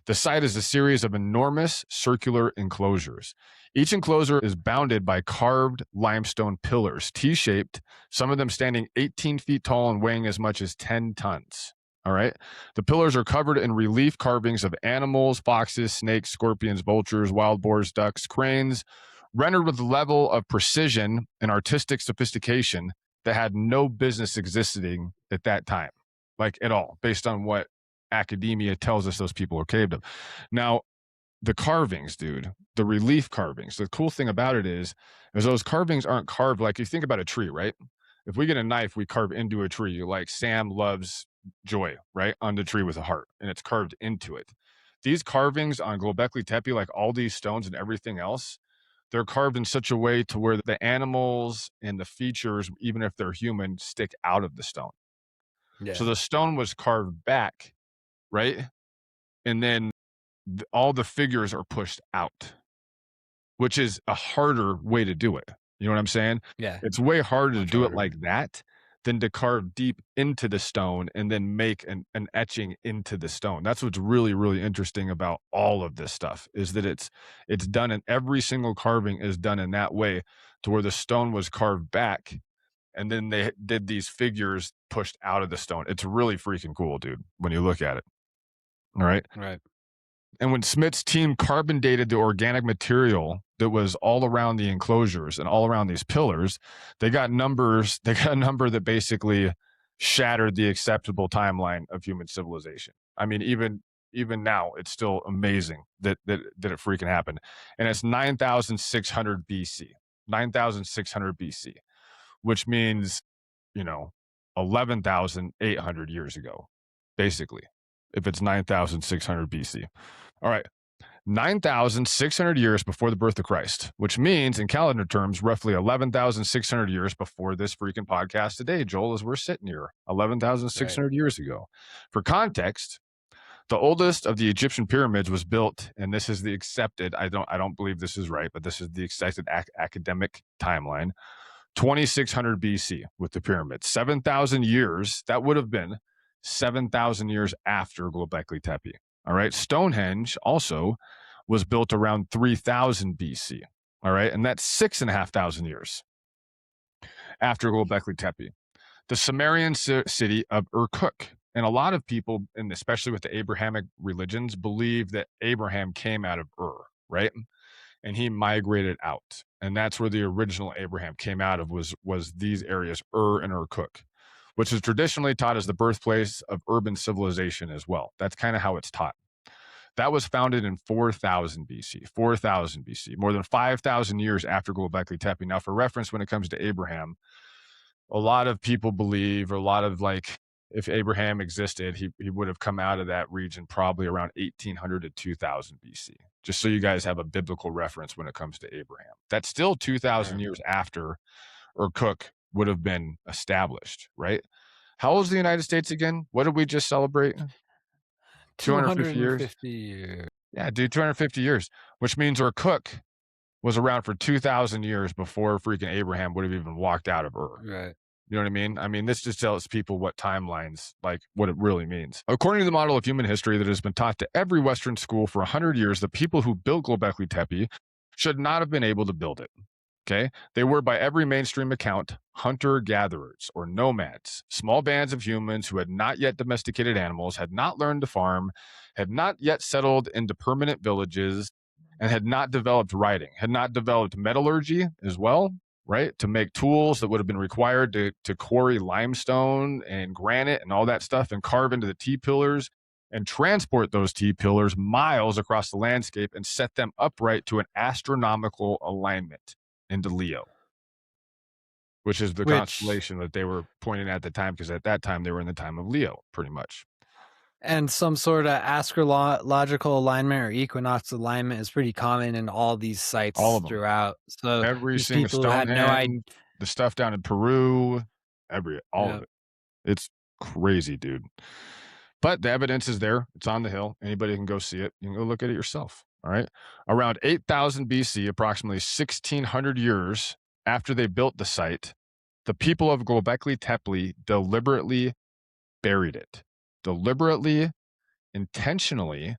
The site is a series of enormous circular enclosures. Each enclosure is bounded by carved limestone pillars, T-shaped, some of them standing 18 feet tall and weighing as much as 10 tons. All right. The pillars are covered in relief carvings of animals, foxes, snakes, scorpions, vultures, wild boars, ducks, cranes, rendered with a level of precision and artistic sophistication that had no business existing at that time, like at all, based on what academia tells us those people are caved of. Now, the carvings, dude, the relief carvings, the cool thing about it is those carvings aren't carved like you think about a tree, right? If we get a knife, we carve into a tree, like Sam loves joy, right? On the tree with a heart, and it's carved into it. These carvings on Göbekli Tepe, like all these stones and everything else, they're carved in such a way to where the animals and the features, even if they're human, stick out of the stone.
Yeah.
So the stone was carved back, right? And then all the figures are pushed out, which is a harder way to do it. You know what I'm saying?
Yeah.
It's way harder to
Much
do it
harder.
like that than to carve deep into the stone and then make an etching into the stone. That's what's really, really interesting about all of this stuff, is that it's done in every single carving is done in that way, to where the stone was carved back and then they did these figures pushed out of the stone. It's really freaking cool, dude, when you look at it. All right.
Right.
And when Smith's team carbon dated the organic material that was all around the enclosures and all around these pillars, they got numbers. They got a number that basically shattered the acceptable timeline of human civilization. I mean, even now, it's still amazing that it freaking happened. And it's 9,600 BC. 9,600 BC, which means, 11,800 years ago, basically, if it's 9,600 BC. All right. 9,600 years before the birth of Christ, which means in calendar terms, roughly 11,600 years before this freaking podcast today, Joel, as we're sitting here, 11,600 years ago. For context, the oldest of the Egyptian pyramids was built, and this is the accepted, I don't believe this is right, but this is the accepted academic timeline, 2600 BC with the pyramids. 7,000 years, that would have been 7,000 years after Göbekli Tepe. All right. Stonehenge also was built around 3000 BC. All right. And that's 6,500 years after Göbekli Tepe. The Sumerian city of Urkuk. And a lot of people, and especially with the Abrahamic religions, believe that Abraham came out of Ur, right? And he migrated out. And that's where the original Abraham came out of, was these areas, Ur and Urkuk, which is traditionally taught as the birthplace of urban civilization as well. That's kind of how it's taught. That was founded in 4000 BC, 4000 BC, more than 5,000 years after Göbekli Tepe. Now, for reference, when it comes to Abraham, a lot of people believe, or a lot of like, if Abraham existed, he would have come out of that region probably around 1800 to 2000 BC. Just so you guys have a biblical reference when it comes to Abraham. That's still 2,000 years after Urkuk would have been established, right? How old is the United States again? What did we just celebrate? 250 years?
250 years.
Yeah, dude, 250 years, which means Urkuk was around for 2,000 years before freaking Abraham would have even walked out of Ur.
Right.
You know what I mean? I mean, this just tells people what timelines, like what it really means. According to the model of human history that has been taught to every Western school for 100 years, the people who built Göbekli Tepe should not have been able to build it. Okay. They were, by every mainstream account, hunter-gatherers or nomads, small bands of humans who had not yet domesticated animals, had not learned to farm, had not yet settled into permanent villages, and had not developed writing, had not developed metallurgy as well, right? To make tools that would have been required to quarry limestone and granite and all that stuff and carve into the T-pillars and transport those T-pillars miles across the landscape and set them upright to an astronomical alignment into Leo, which is the constellation that they were pointing at the time, because at that time they were in the time of Leo, pretty much.
And some sort of astrological alignment or equinox alignment is pretty common in all these sites throughout. So
every single Stonehenge, had no idea. The stuff down in Peru, all of it. It's crazy, dude. But the evidence is there. It's on the hill. Anybody can go see it. You can go look at it yourself. All right. Around 8,000 BC, approximately 1,600 years after they built the site, the people of Göbekli Tepe deliberately buried it. Deliberately, intentionally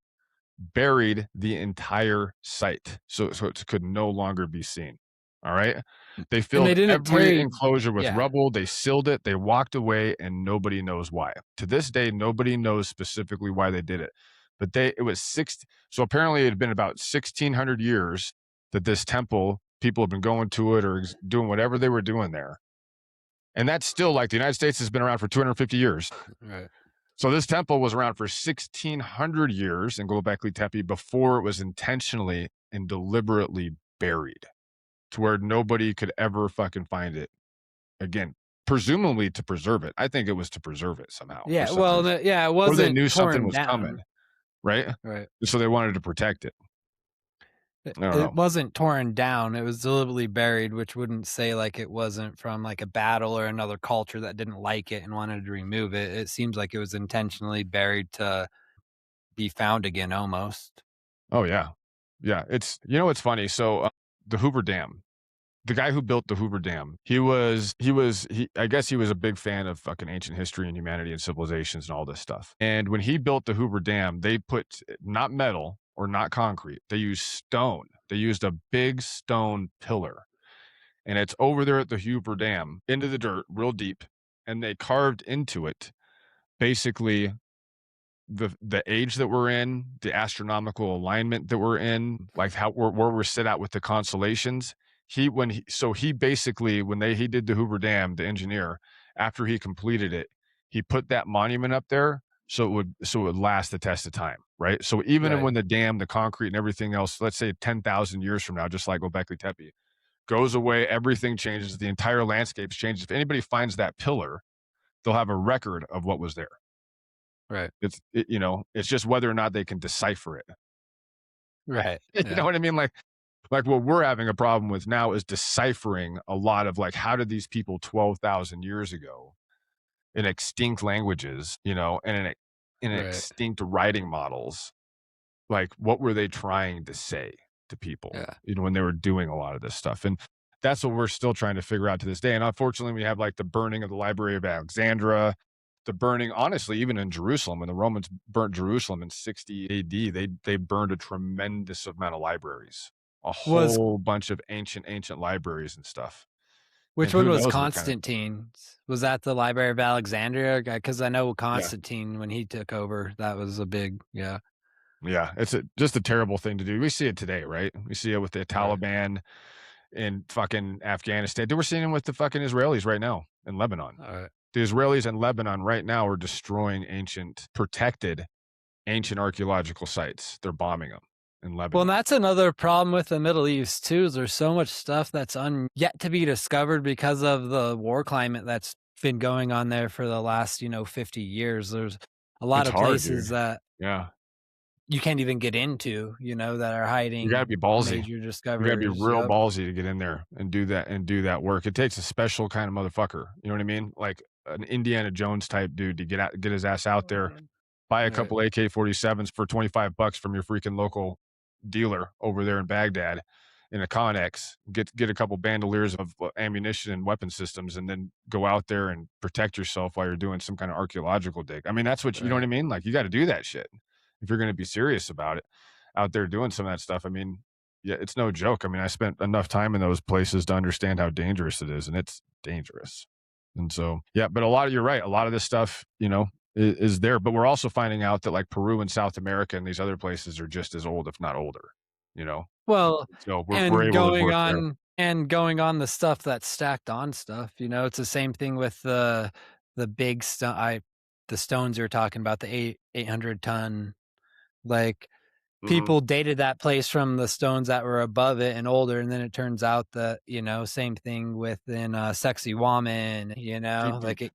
buried the entire site so it could no longer be seen. All right. They filled every enclosure with rubble. They sealed it. They walked away, and nobody knows why. To this day, nobody knows specifically why they did it. But it was so apparently it had been about 1,600 years that this temple, people have been going to it or doing whatever they were doing there. And that's still, like, the United States has been around for 250 years.
Right.
So this temple was around for 1,600 years in Göbekli Tepe before it was intentionally and deliberately buried to where nobody could ever fucking find it again, presumably to preserve it. I think it was to preserve it somehow.
Yeah, well, it wasn't.
Or they knew something was coming, right?
Right.
So they wanted to protect it.
It wasn't torn down. It was deliberately buried, which wouldn't say like it wasn't from like a battle or another culture that didn't like it and wanted to remove it. It seems like it was intentionally buried to be found again, almost.
Oh yeah, yeah. It's, it's funny. So the Hoover Dam, the guy who built the Hoover Dam, I guess he was a big fan of fucking ancient history and humanity and civilizations and all this stuff. And when he built the Hoover Dam, they put not metal or not concrete. They used stone. They used a big stone pillar. And it's over there at the Hoover Dam, into the dirt, real deep. And they carved into it basically the age that we're in, the astronomical alignment that we're in, like where we're set out with the constellations. He basically, when he did the Hoover Dam, the engineer, after he completed it, he put that monument up there so it would last the test of time, right? So even when the dam, the concrete and everything else, let's say 10,000 years from now, just like Göbekli Tepe, goes away, everything changes, the entire landscape changes. If anybody finds that pillar, they'll have a record of what was there.
Right.
It's just whether or not they can decipher it.
Right.
You know what I mean? Like what we're having a problem with now is deciphering a lot of, like, how did these people 12,000 years ago in extinct languages, and in extinct writing models, like, what were they trying to say to people, when they were doing a lot of this stuff? And that's what we're still trying to figure out to this day. And unfortunately, we have like the burning of the Library of Alexandria, the burning, honestly, even in Jerusalem, when the Romans burnt Jerusalem in 60 AD, they burned a tremendous amount of libraries, a
Was
whole bunch of ancient libraries and stuff.
which
And
one
who
was
knows what kind of
Constantine's? Was that the Library of Alexandria? Because I know
yeah.
Constantine, when he took over, that was a big yeah.
Yeah, it's just a terrible thing to do. We see it today, right? We see it with the
Right.
Taliban in fucking Afghanistan. Dude, we're seeing it with the fucking Israelis right now in Lebanon.
Alright.
The Israelis in Lebanon right now are destroying protected ancient archaeological sites. They're bombing them in
Well, and
Lebanon.
that's another problem with the Middle East too, is there's so much stuff that's yet to be discovered because of the war climate that's been going on there for the last, 50 years. There's a lot
It's
of
hard, dude.
places that
Yeah.
you can't even get into, that are
You gotta
hiding
be ballsy.
major
You gotta be
discoveries.
real
Yep.
ballsy to get in there and do that work. It takes a special kind of motherfucker. You know what I mean? Like an Indiana Jones type dude to get his ass out there, buy a
Right.
couple AK-47s for $25 from your freaking local dealer over there in Baghdad in a Connex, get a couple bandoliers of ammunition and weapon systems, and then go out there and protect yourself while you're doing some kind of archaeological dig. I mean, that's what you know what I
Right.
mean? Like you got to do that shit if you're going to be serious about it out there doing some of that stuff. I mean, yeah, it's no joke. I mean, I spent enough time in those places to understand how dangerous it is, and it's dangerous. And so, yeah, but you're right. A lot of this stuff, is there, but we're also finding out that like Peru and South America and these other places are just as old, if not older, you know?
Well,
So we're
and
able to work there.
going on the stuff that's stacked on stuff, it's the same thing with the big the stones you're talking about, the 800-ton, like,
Mhm.
people dated that place from the stones that were above it and older, and then it turns out that, same thing within, Sexy Woman,
Deep,
like
deep.
it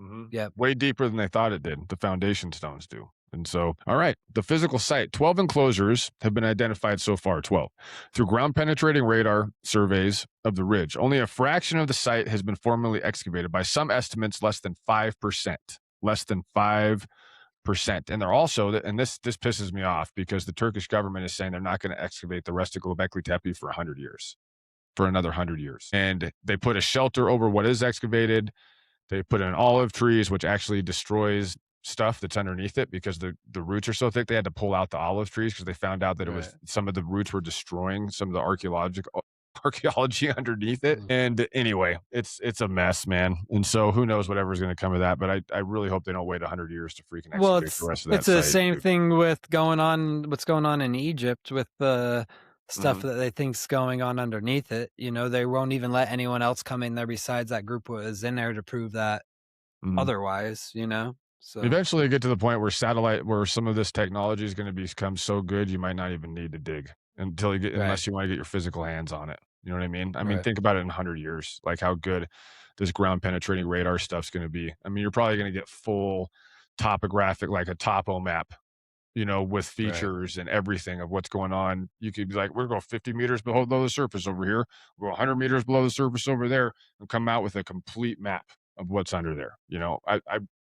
Mhm.
yep,
Way deeper than they thought it did. The foundation stones do. And so, all right, the physical site 12 enclosures have been identified so far, 12, through ground penetrating radar surveys of the ridge. Only a fraction of the site has been formally excavated, by some estimates, less than 5%. Less than 5%. And they're also, and this pisses me off because the Turkish government is saying they're not going to excavate the rest of Göbekli Tepe for 100 years, for another 100 years. And they put a shelter over what is excavated. They put in olive trees, which actually destroys stuff that's underneath it because the roots are so thick. They had to pull out the olive trees because they found out that it
right.
was some of the roots were destroying some of the archaeological archaeology underneath it.
Mm.
And anyway, it's a mess, man. And so who knows whatever's going to come of that. But I really hope they don't wait 100 years to freaking
Well,
excavate the
it's
rest of that
it's the
site,
same
dude.
thing with what's going on in Egypt with the stuff
Hmm.
that they think's going on underneath it. They won't even let anyone else come in there besides that group was in there to prove that
Hmm.
otherwise. So,
Eventually, get to the point where some of this technology is going to become so good, you might not even need to dig
right,
unless you want to get your physical hands on it. You know what I mean? I mean,
right,
think about it in 100 years, like how good this ground penetrating radar stuff's going to be. I mean, you're probably going to get full topographic, like a topo map, with
right,
features and everything of what's going on. You could be like, we're going 50 meters below the surface over here. We're 100 meters below the surface over there, and come out with a complete map of what's under there.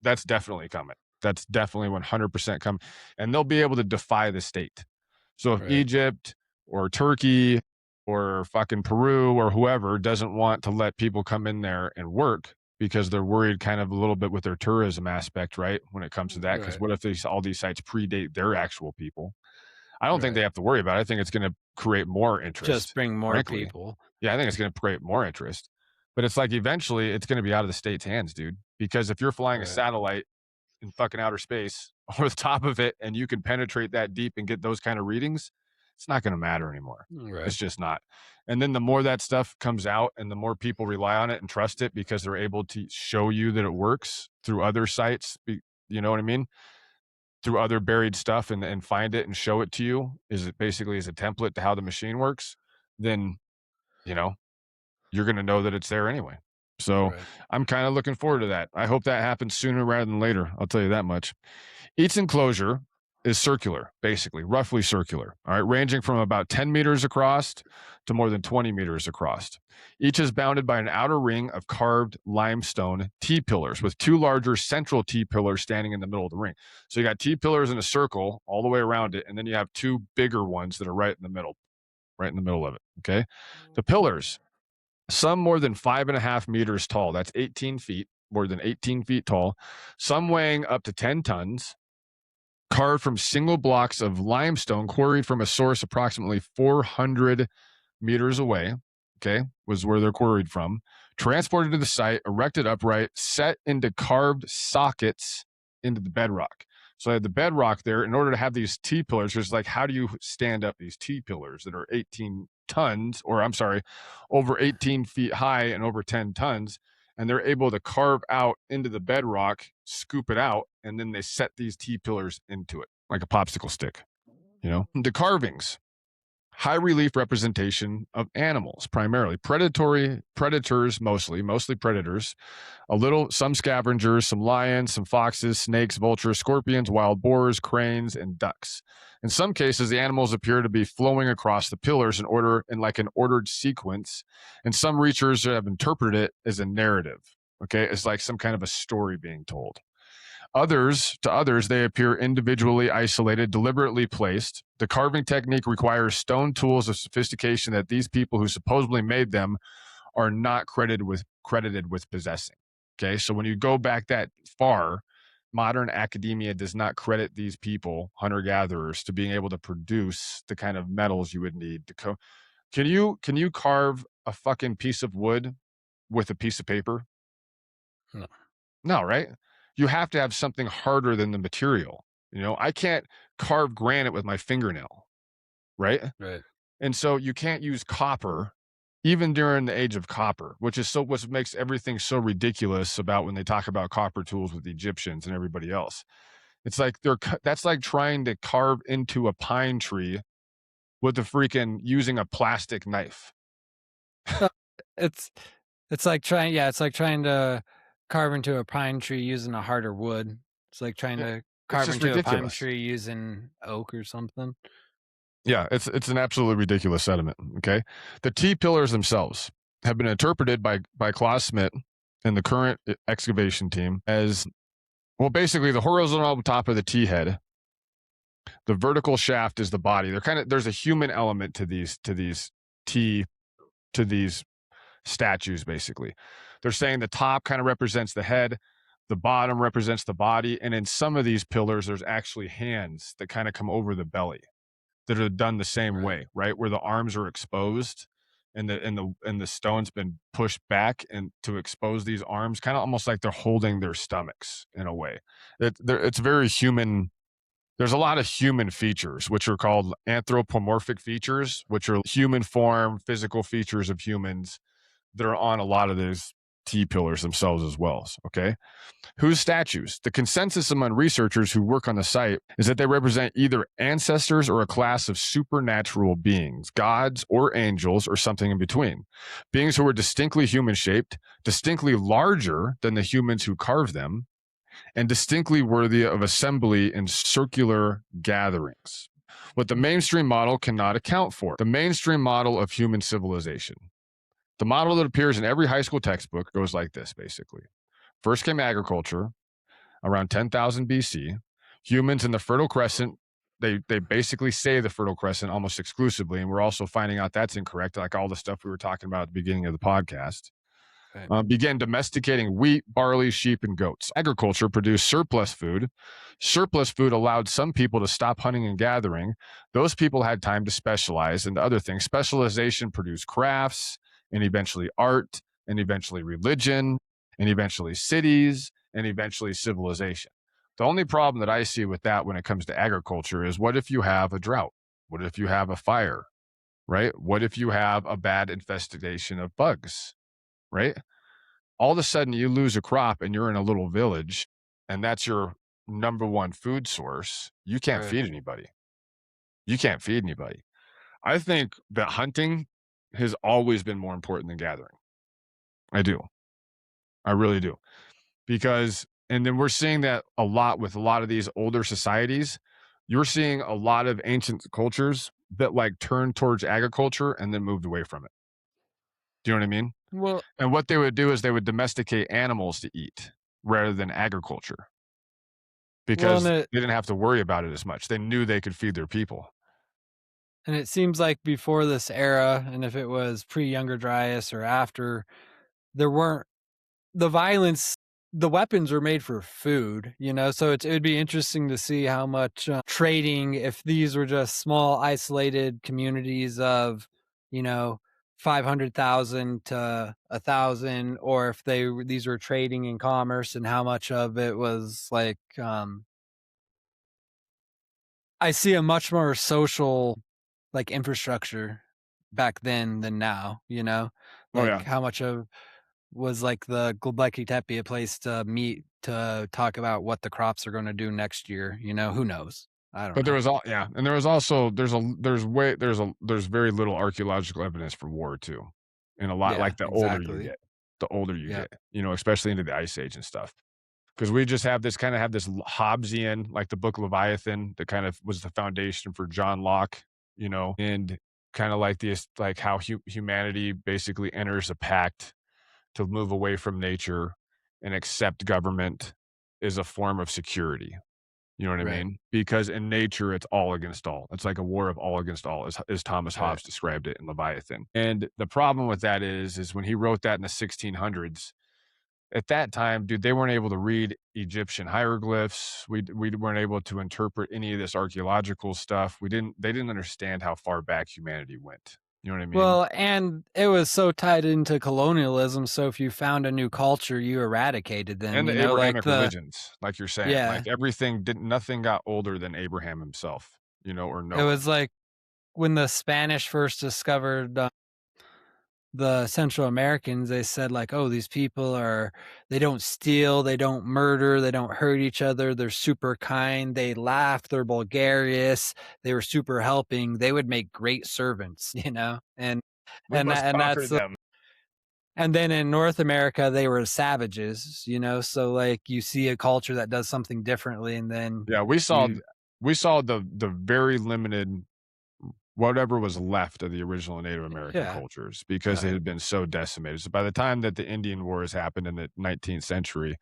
That's definitely coming. That's definitely 100% coming. And they'll be able to defy the state. So if
right,
Egypt or Turkey or fucking Peru or whoever doesn't want to let people come in there and work because they're worried kind of a little bit with their tourism aspect, right? When it comes to that, because
right,
what if all these sites predate their actual people? I don't think they
right.
have to worry about it. I think it's going to create more
Just
interest,
bring more
frankly.
people.
Yeah, I think it's going to create more interest. But it's like eventually it's going to be out of the state's hands, dude. Because if you're flying a
Right,
satellite in fucking outer space over the top of it and you can penetrate that deep and get those kind of readings, it's not going to matter anymore.
right,
It's just not. And then the more that stuff comes out and the more people rely on it and trust it because they're able to show you that it works through other sites, you know what I mean? Through other buried stuff and find it and show it to you is it basically as a template to how the machine works, then, you know, you're going to know that it's there anyway. So
right.
I'm kind of looking forward to that. I hope that happens sooner rather than later. I'll tell you that much. Each enclosure is circular, basically, roughly circular. All right, ranging from about 10 meters across to more than 20 meters across. Each is bounded by an outer ring of carved limestone T pillars, with two larger central T pillars standing in the middle of the ring. So you got T pillars in a circle all the way around it, and then you have two bigger ones that are right in the middle of it. Okay. The pillars, some more than 5.5 meters tall, that's 18 feet, more than 18 feet tall, some weighing up to 10 tons, carved from single blocks of limestone quarried from a source approximately 400 meters away. Okay, was where they're quarried from. Transported to the site, erected upright, set into carved sockets into the bedrock. So I had the bedrock there. In order to have these T pillars, it's like, how do you stand up these T pillars that are 18 tons, or I'm sorry, over 18 feet high and over 10 tons? And they're able to carve out into the bedrock, scoop it out, and then they set these T pillars into it like a popsicle stick. The carvings, high relief representation of animals, primarily predators, mostly predators, some scavengers, some lions, some foxes, snakes, vultures, scorpions, wild boars, cranes, and ducks. In some cases, the animals appear to be flowing across the pillars in like an ordered sequence, and some researchers have interpreted it as a narrative. Okay, it's like some kind of a story being told. To others, they appear individually isolated, deliberately placed. The carving technique requires stone tools of sophistication that these people who supposedly made them are not credited with possessing. Okay, so when you go back that far, modern academia does not credit these people, hunter-gatherers, to being able to produce the kind of metals you would need to Can you carve a fucking piece of wood with a piece of paper?
No.
No, right? You have to have something harder than the material. I can't carve granite with my fingernail, right?
Right.
And so you can't use copper, even during the age of copper, which is what makes everything so ridiculous about when they talk about copper tools with the Egyptians and everybody else. It's like that's like trying to carve into a pine tree with the freaking using a plastic knife.
No, it's it's like trying to carve into a pine tree using a harder wood. It's like trying
Yeah,
to
it's
carve
just
into a pine
ridiculous.
tree using oak or something.
Yeah, it's an absolutely ridiculous sentiment. Okay, the T pillars themselves have been interpreted by Klaus Schmidt and the current excavation team as, well, basically the horizontal top of the T head, the vertical shaft is the body. There's a human element to these T to these statues. Basically, they're saying the top kind of represents the head, the bottom represents the body, and in some of these pillars, there's actually hands that kind of come over the belly that are done the same
Right.
way, right? Where the arms are exposed and the stone's been pushed back and to expose these arms, kind of almost like they're holding their stomachs in a way. It's very human. There's a lot of human features, which are called anthropomorphic features, which are human form, physical features of humans that are on a lot of those T pillars themselves as well. Okay. Whose statues? The consensus among researchers who work on the site is that they represent either ancestors or a class of supernatural beings, gods or angels or something in between. Beings who are distinctly human shaped, distinctly larger than the humans who carved them, and distinctly worthy of assembly in circular gatherings. What the mainstream model cannot account for. The mainstream model of human civilization. The model that appears in every high school textbook goes like this, basically. First came agriculture around 10,000 BC. Humans in the Fertile Crescent, they basically say the Fertile Crescent almost exclusively, and we're also finding out that's incorrect, like all the stuff we were talking about at the beginning of the podcast.
Right.
Began domesticating wheat, barley, sheep, and goats. Agriculture produced surplus food. Surplus food allowed some people to stop hunting and gathering. Those people had time to specialize into other things. Specialization produced crafts, and eventually art, and eventually religion, and eventually cities, and eventually civilization. The only problem that I see with that when it comes to agriculture is, what if you have a drought? What if you have a fire? Right? What if you have a bad infestation of bugs? Right? All of a sudden you lose a crop and you're in a little village and that's your number one food source. You can't
Right.
feed anybody. You can't feed anybody. I think that hunting has always been more important than gathering. I do. I really do. Because, and then we're seeing that a lot with a lot of these older societies. You're seeing a lot of ancient cultures that like turned towards agriculture and then moved away from it. Do you know what I mean?
Well,
And what they would do is they would domesticate animals to eat rather than agriculture,
well,
because they didn't have to worry about it as much. They knew they could feed their people.
and it seems like before this era, and if it was pre Younger Dryas or after, there weren't the violence the weapons were made for food, so it would be interesting to see how much trading, if these were just small isolated communities of, you know, 500,000 to 1,000, or if these were trading in commerce, and how much of it was like, I see a much more social, like, infrastructure back then than now,
Oh
like
yeah.
how much of was like the Göbekli Tepe a place to meet to talk about what the crops are gonna do next year, who knows? I don't
But there
know.
was all yeah, and there was also there's very little archaeological evidence for war too, and a lot
Yeah,
like
exactly.
the older you
Yep,
get, especially into the Ice Age and stuff. Because we just have this kinda have this Hobbesian, like the book Leviathan, that kind of was the foundation for John Locke, and kinda like this like how humanity basically enters a pact to move away from nature and accept government is a form of security. You know what I
right,
mean? Because in nature, it's all against all. It's like a war of all against all, as Thomas
right.
Hobbes described it in Leviathan. And the problem with that is when he wrote that in the 1600s, at that time, dude, they weren't able to read Egyptian hieroglyphs. We weren't able to interpret any of this archaeological stuff. They didn't understand how far back humanity went. You know what I mean?
Well, and it was so tied into colonialism, so if you found a new culture, you eradicated them,
And the
like
Abrahamic religions, like you're saying,
yeah,
like everything didn't nothing got older than Abraham himself, or
it
Noah.
was like when the Spanish first discovered the Central Americans, they said like, "Oh, these people they don't steal, they don't murder, they don't hurt each other, they're super kind, they laugh, they're bulgarious, they were super helping, they would make great servants," And
We must
and
conquer
that's
them.
and then in North America, they were savages, so, like, you see a culture that does something differently, and then
Yeah,
you
we saw the very limited whatever was left of the original Native American
yeah,
cultures because
yeah,
they had been so decimated. So by the time that the Indian Wars happened in the 19th century,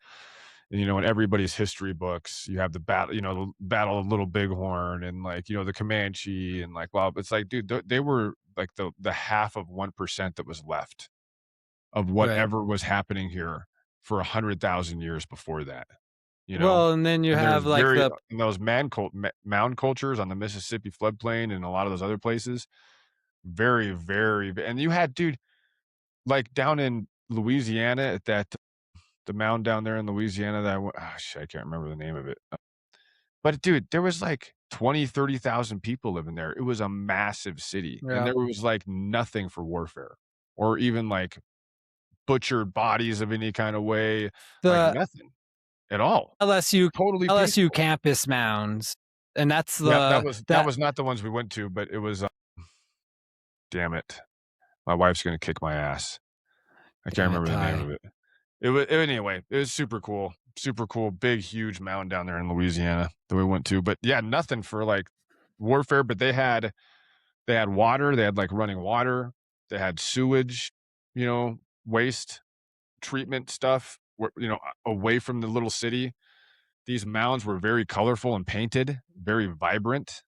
and, in everybody's history books, you have the battle, the Battle of Little Bighorn and like, the Comanche and like, well, it's like, dude, they were like the half of 1% that was left of
right.
whatever was happening here for 100,000 years before that, you know?
Well, and then you
And there's
have, like,
very
the
in those mound cultures on the Mississippi floodplain and a lot of those other places, very, very and you had dude, like, down in Louisiana at that the mound down there in Louisiana that shit, I can't remember the name of it. But dude, there was, like, 20, 30,000 people living there. It was a massive city, and
yeah,
there was, like, nothing for warfare or even, like, butchered bodies of any kinda way, like,
the
nothing at all.
LSU
Totally
LSU
peaceful.
campus mounds, and that's
Yeah,
the
that
that
was not the ones we went to, but it was, damn it. My wife's gonna kick my ass. I can't
damn it,
remember the name
Ty.
of it. Anyway, it was super cool, big, huge mountain down there in Louisiana that we went to, but yeah, nothing for, like, warfare, but they had water, they had, like, running water, they had sewage, waste treatment stuff, away from the little city. These mounds were very colorful and painted, very vibrant,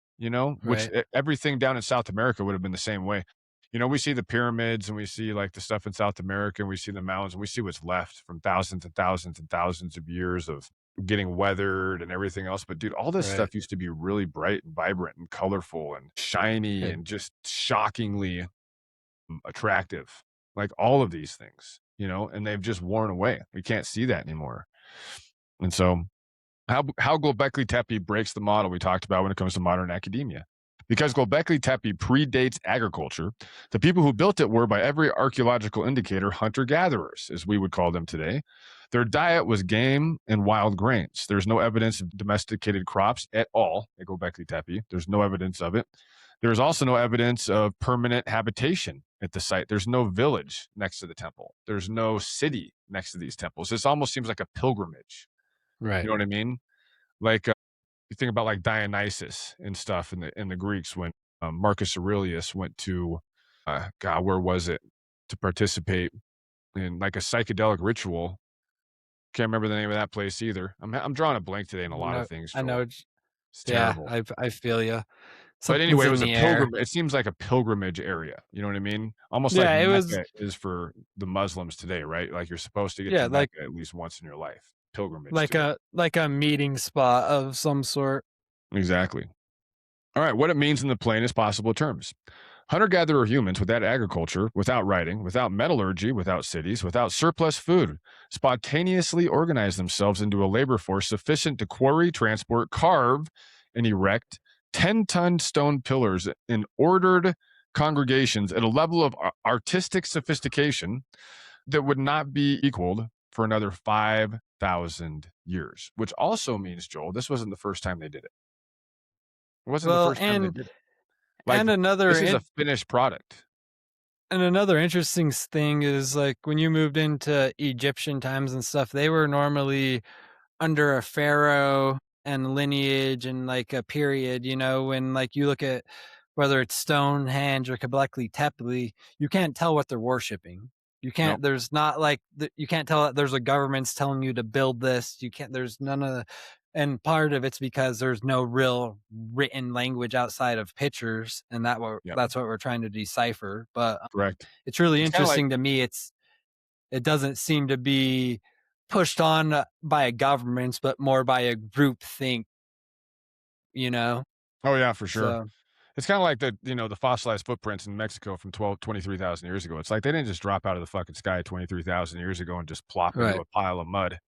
which
Right,
everything down in South America would have been the same way. We see the pyramids and we see like the stuff in South America and we see the mountains and we see what's left from thousands and thousands and thousands of years of getting weathered and everything else. But dude, all this
right,
stuff used to be really bright and vibrant and colorful and shiny
right.
and just shockingly attractive. Like all of these things, and they've just worn away. We can't see that anymore. And so how Göbekli Tepe breaks the model we talked about when it comes to modern academia. Because Göbekli Tepe predates agriculture, the people who built it were, by every archaeological indicator, hunter gatherers, as we would call them today. Their diet was game and wild grains. There's no evidence of domesticated crops at all at Göbekli Tepe. There's no evidence of it. There's also no evidence of permanent habitation at the site. There's no village next to the temple. There's no city next to these temples. This almost seems like a pilgrimage. You
Right.
know what I mean? Like, you think about, like, Dionysus and stuff in the Greeks when, Marcus Aurelius went to, God, where was it? To participate in, like, a psychedelic ritual. Can't remember the name of that place either. I'm drawing a blank today in a lot of
No,
things,
I know
Joel.
it's
It's
yeah,
terrible.
I feel you.
But
Something's
anyway, it
in
was a
the air.
pilgrim it seems like a pilgrimage area, you know what I mean? Almost like
Yeah, it was
Mecca is for the Muslims today, right? Like, you're supposed to get to
yeah, like
Mecca at least once in your life. pilgrimage to go.
like a meeting spot of some sort.
Exactly. All right, what it means in the plainest possible terms. Hunter-gatherer humans without agriculture, without writing, without metallurgy, without cities, without surplus food, spontaneously organize themselves into a labor force sufficient to quarry, transport, carve, and erect 10-ton stone pillars in ordered congregations at a level of artistic sophistication that would not be equaled for another 5,000 years, which also means, Joel, this wasn't the first time they did it. It wasn't the
Well,
first time they did it. Like,
and another
this is a finished product.
and another interesting thing is like when you moved into Egyptian times and stuff, they were normally under a pharaoh and lineage and like a period, when like you look at whether it's Stonehenge or Göbekli Tepe, you can't tell what they're worshiping. You
Nope.
can't, there's not like, you can't tell that there's a government's telling you to build this. You can't, there's none of the, and part of it's because there's no real written language outside of pictures. And
Yep.
that's what we're trying to decipher. But
Correct.
it's really
It's kinda like,
interesting to me. It doesn't seem to be pushed on by a government, but more by a group think, you know?
oh yeah, for sure.
So,
It's kind of like the fossilized footprints in Mexico from 23,000 years ago. It's like they didn't just drop out of the fucking sky 23,000 years ago and just plop into
right.
a pile of mud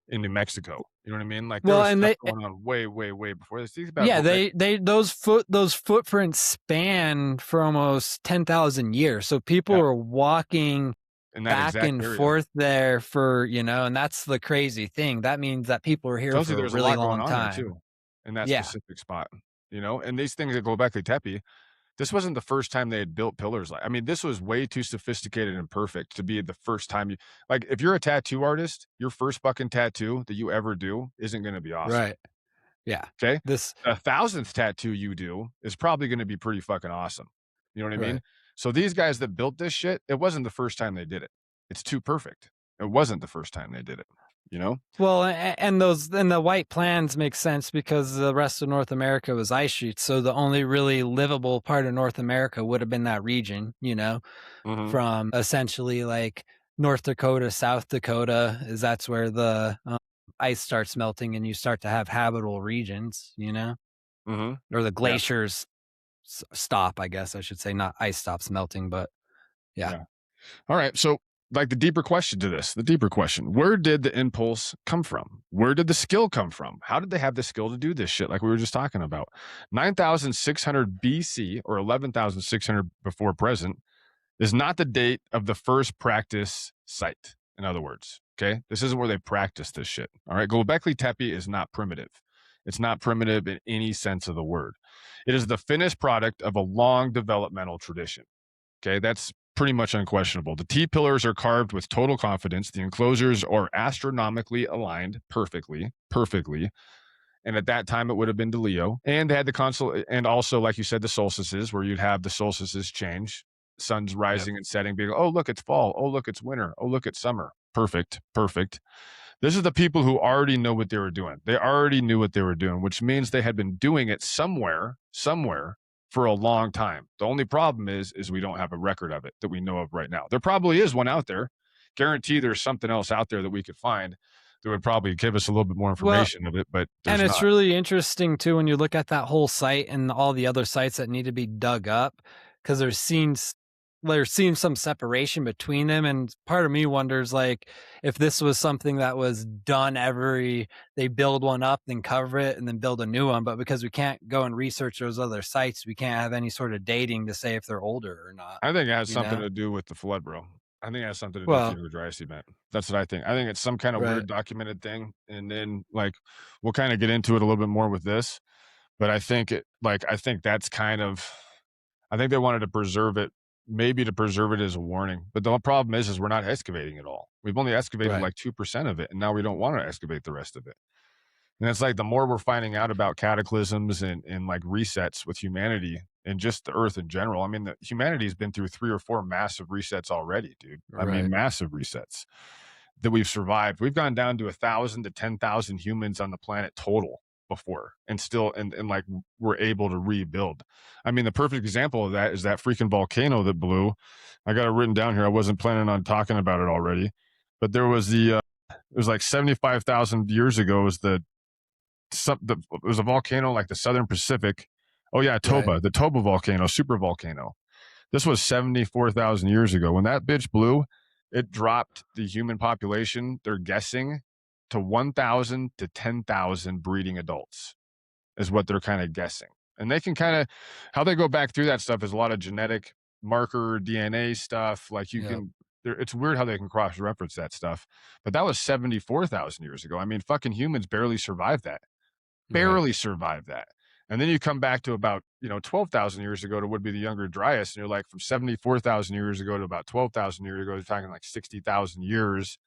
in New Mexico. You know what I mean? Like, there
Well,
was
and
stuff going on way, way, way before this. Think about
yeah,
Gobekli.
those footprints span for almost 10,000 years. So people
Yeah,
are walking
in that
back
exact
and
area.
forth there for, and that's the crazy thing. That means that people are here
Tells you
for a
there's a
really
lot going
long
on there
time.
too, in that
Yeah,
specific spot. And these things at Gobekli Tepe, this wasn't the first time they had built pillars. I mean, this was way too sophisticated and perfect to be the first time you, like, if you're a tattoo artist, your first fucking tattoo that you ever do isn't going to be awesome.
right. Yeah.
Okay.
This,
The 1,000th tattoo you do is probably going to be pretty fucking awesome. You know what I mean?
right.
So these guys that built this shit, it wasn't the first time they did it. It's too perfect. It wasn't the first time they did it, you know?
Well, and the white plans make sense because the rest of North America was ice sheets. So the only really livable part of North America would have been that region,
Mhm.
from essentially like North Dakota, South Dakota, is that's where the ice starts melting and you start to have habitable regions,
Mhm.
or the
Yeah.
glaciers stop, I guess I should say, not ice stops melting, but yeah,
Yeah. All right. So, like, the deeper question, where did the impulse come from? Where did the skill come from? How did they have the skill to do this shit like we were just talking about? 9,600 BC or 11,600 before present is not the date of the first practice site. In other words, okay, this isn't where they practice this shit. All right, Gobekli Tepe is not primitive. It's not primitive in any sense of the word. It is the finished product of a long developmental tradition. Okay, that's pretty much unquestionable. The T pillars are carved with total confidence. The enclosures are astronomically aligned perfectly, perfectly. And at that time, it would have been to Leo. And they had the console, and also, like you said, the solstices, where you'd have the solstices change, sun's
yep,
rising and setting, being, oh, look, it's fall. Oh, look, it's winter. Oh, look, it's summer. Perfect, perfect. This is the people who already know what they were doing. They already knew what they were doing, which means they had been doing it somewhere for a long time. The only problem is we don't have a record of it that we know of right now. There probably is one out there. Guarantee there's something else out there that we could find that would probably give us a little bit more
well,
information of it, but
and
there's
it's
not.
really interesting too when you look at that whole site and all the other sites that need to be dug up, because there's some separation between them, and part of me wonders like if this was something that was done they build one up, then cover it, and then build a new one. But because we can't go and research those other sites, we can't have any sort of dating to say if they're older or not.
I think it has
You
something
know?
to do with the flood, bro. I think it has something to do with the
Well,
Dry event. That's what I think. I think it's some kind of
right,
weird documented thing, and then, like, we'll kinda get into it a little bit more with this, but I think that's kind of, I think they wanted to preserve it, maybe to preserve it as a warning, but the problem is we're not excavating it all. We've only excavated,
right,
like, 2% of it, and now we don't wanna excavate the rest of it. And it's like the more we're finding out about cataclysms and like resets with humanity and just the earth in general. I mean, humanity's been through 3 or 4 massive resets already, dude. I mean,
right.
massive resets that we've survived. We've gone down to 1,000 to 10,000 humans on the planet total before, and still, and like, we're able to rebuild. I mean, the perfect example of that is that freaking volcano that blew. I got it written down here. I wasn't planning on talking about it already, but there was It was like 75,000 years ago. It was a volcano like the Southern Pacific. Oh yeah, Toba,
Right.
the Toba volcano, super volcano. This was 74,000 years ago. When that bitch blew, it dropped the human population, they're guessing, to 1,000 to 10,000 breeding adults, is what they're kind of guessing. And they can kind of, how they go back through that stuff is a lot of genetic marker DNA stuff. Like you
Yep.
can, it's weird how they can cross reference that stuff. But that was 74,000 years ago. I mean, fucking humans barely survived that,
Right.
barely survived that. And then you come back to about, 12,000 years ago to would be the Younger Dryas. And you're like, from 74,000 years ago to about 12,000 years ago, you're talking like 60,000 years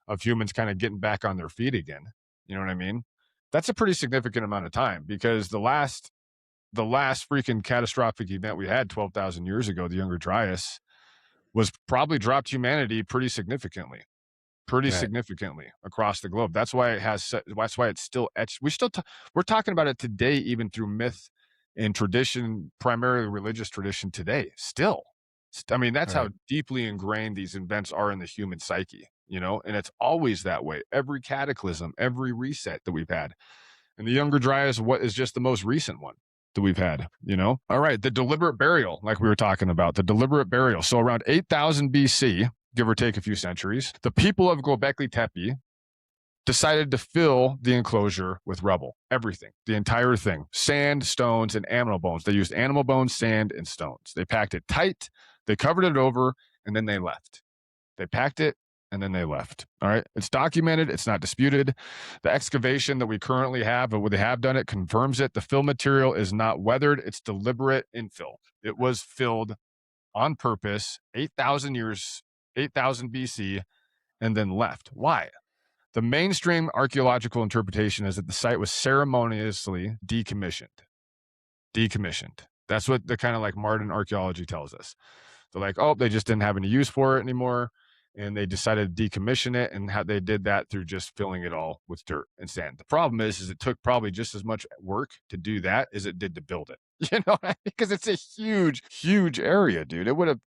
of humans kind of getting back on their feet again. You know what I mean? That's a pretty significant amount of time, because the last freaking catastrophic event we had 12,000 years ago, the Younger Dryas, was probably dropped humanity pretty
Right.
significantly across the globe. That's why that's why it's still etched. We're talking about it today, even through myth and tradition, primarily religious tradition today. Still, I mean, that's how
Right.
deeply ingrained these events are in the human psyche, and it's always that way. Every cataclysm, every reset that we've had, and the Younger Dryas, what is just the most recent one that we've had. All right, the deliberate burial, like we were talking about, the deliberate burial. So around 8,000 BC, give or take a few centuries, the people of Göbekli Tepe decided to fill the enclosure with rubble, everything, the entire thing, sand, stones, and animal bones. They used animal bones, sand, and stones. They packed it tight, they covered it over, and then they left. They packed it and then they left. All right. It's documented. It's not disputed. The excavation that we currently have, but what they have done, it confirms it. The fill material is not weathered. It's deliberate infill. It was filled on purpose, 8,000 BC, and then left. Why? The mainstream archaeological interpretation is that the site was ceremoniously decommissioned. Decommissioned. That's what the kind of like modern archaeology tells us. They're like, oh, they just didn't have any use for it anymore. And they decided to decommission it. And how they did that through just filling it all with dirt and sand. The problem is it took probably just as much work to do that as it did to build it. Because it's a huge, huge area, dude. It would have,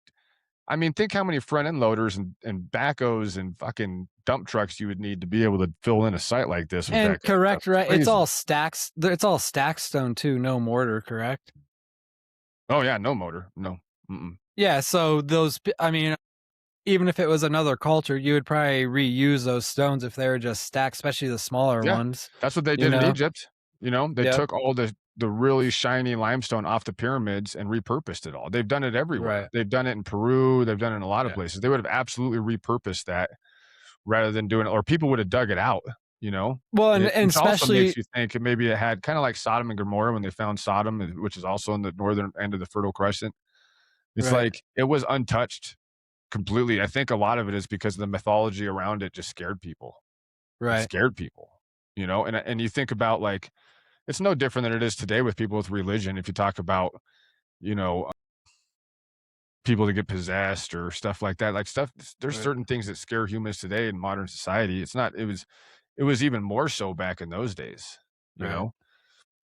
I mean, think how many front end loaders and backhoes and fucking dump trucks you would need to be able to fill in a site like this with that
And
kind of stuff.
correct,
It's
right? It's
crazy.
all stacks. It's all stack stone too, no mortar, correct?
Oh, yeah. No motor. No. Mm-mm.
Yeah. So I mean, even if it was another culture, you would probably reuse those stones if they were just stacked, especially the smaller
Yeah,
ones.
that's what they
You
did in
know?
Egypt. They
Yep.
took all the really shiny limestone off the pyramids and repurposed it all. They've done it everywhere.
Right.
They've done it in Peru. They've done it in a lot of
Yeah.
places. They would have absolutely repurposed that rather than doing it, or people would have dug it out.
Well, and
Which also
especially
makes you think maybe it had kind of like Sodom and Gomorrah when they found Sodom, which is also in the northern end of the Fertile Crescent. It's
right,
like it was untouched completely. I think a lot of it is because the mythology around it just scared people. It
right,
scared people. And you think about like it's no different than it is today with people with religion. If you talk about, you know, people that get possessed or stuff like that, like stuff, there's
right,
certain things that scare humans today in modern society. It's not, it was even more so back in those days, you
right,
know?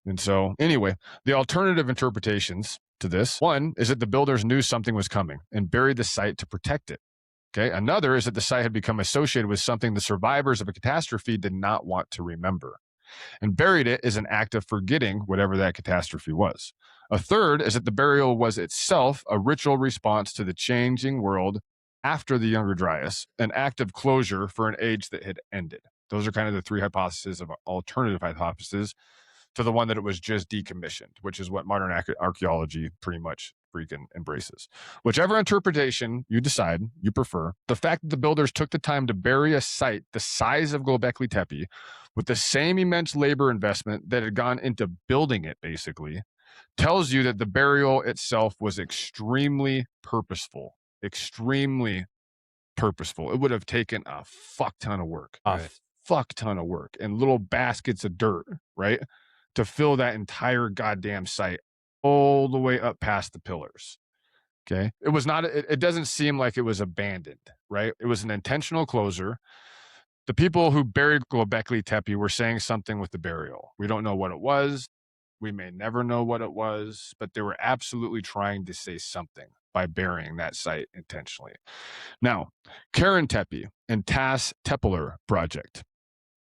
And so, anyway, the alternative interpretations to this one is that the builders knew something was coming and buried the site to protect it. Okay. Another is that the site had become associated with something the survivors of a catastrophe did not want to remember, and buried it is an act of forgetting whatever that catastrophe was. A third is that the burial was itself a ritual response to the changing world after the Younger Dryas, an act of closure for an age that had ended. Those are kind of the three hypotheses of alternative hypotheses to the one that it was just decommissioned, which is what modern archaeology pretty much freaking embraces. Whichever interpretation you decide you prefer, the fact that the builders took the time to bury a site the size of Göbekli Tepe with the same immense labor investment that had gone into building it, basically, tells you that the burial itself was extremely purposeful. Extremely purposeful. It would have taken a fuck ton of work,
right,
fuck ton of work, and little baskets of dirt, right? To fill that entire goddamn site all the way up past the pillars. Okay. It was not, it doesn't seem like it was abandoned, right? It was an intentional closure. The people who buried Göbekli Tepe were saying something with the burial. We don't know what it was. We may never know what it was, but they were absolutely trying to say something. by burying that site intentionally. Now, Karen Tepe and Taş Tepeler project.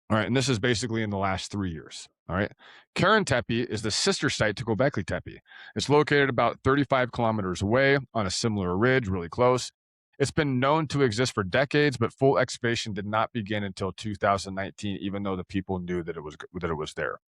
All right, and this is basically in the last 3 years. All right, Karen Tepe is the sister site to Göbekli Tepe. It's located about 35 kilometers away on a similar ridge, really close. It's been known to exist for decades, but full excavation did not begin until 2019, even though the people knew that it was there.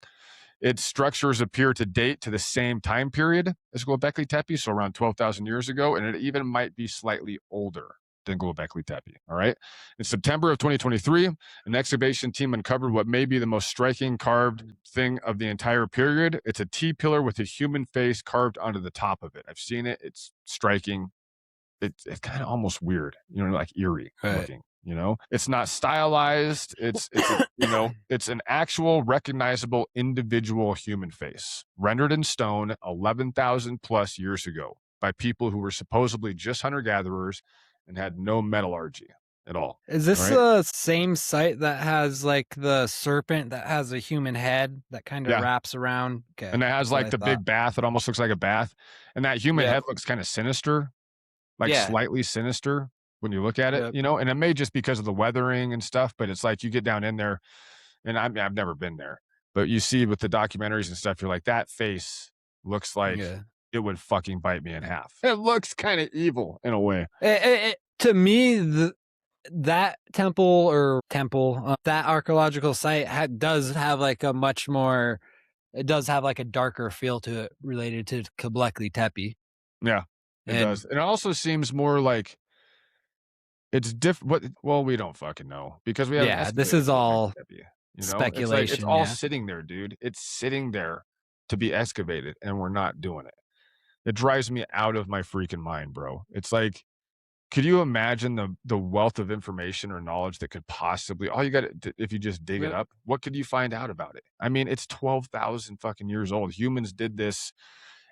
Its structures appear to date to the same time period as Göbekli Tepe, so around 12,000 years ago, and it even might be slightly older than Göbekli Tepe. All right. In September of 2023, an excavation team uncovered what may be the most striking carved thing of the entire period. It's a T-pillar with a human face carved onto the top of it. I've seen it. It's striking. It's kind of almost weird, like eerie looking. It's not stylized. It's it's an actual recognizable individual human face rendered in stone 11,000 plus years ago by people who were supposedly just hunter-gatherers and had no metallurgy at all.
Is this the same site that has like the serpent that has a human head that kind of wraps around? Okay.
And it has like the big bath. It almost looks like a bath. And that human head looks kind of sinister, like slightly sinister when you look at it, and it may just because of the weathering and stuff, but it's like you get down in there, and I've never been there, but you see with the documentaries and stuff, you're like, that face looks like it would fucking bite me in half. It looks kind of evil in a way.
To me, that temple, that archaeological site does have like a much more, it does have like a darker feel to it related to Göbekli Tepe.
Yeah, it does. And it also seems more like it's different. Well, we don't fucking know because we have
this is all speculation.
It's all sitting there, dude. It's sitting there to be excavated, and we're not doing it. It drives me out of my freaking mind, bro. It's like, could you imagine the wealth of information or knowledge that could possibly, all you got to, if you just dig it up, what could you find out about it? I mean, it's 12,000 fucking years old. Humans did this,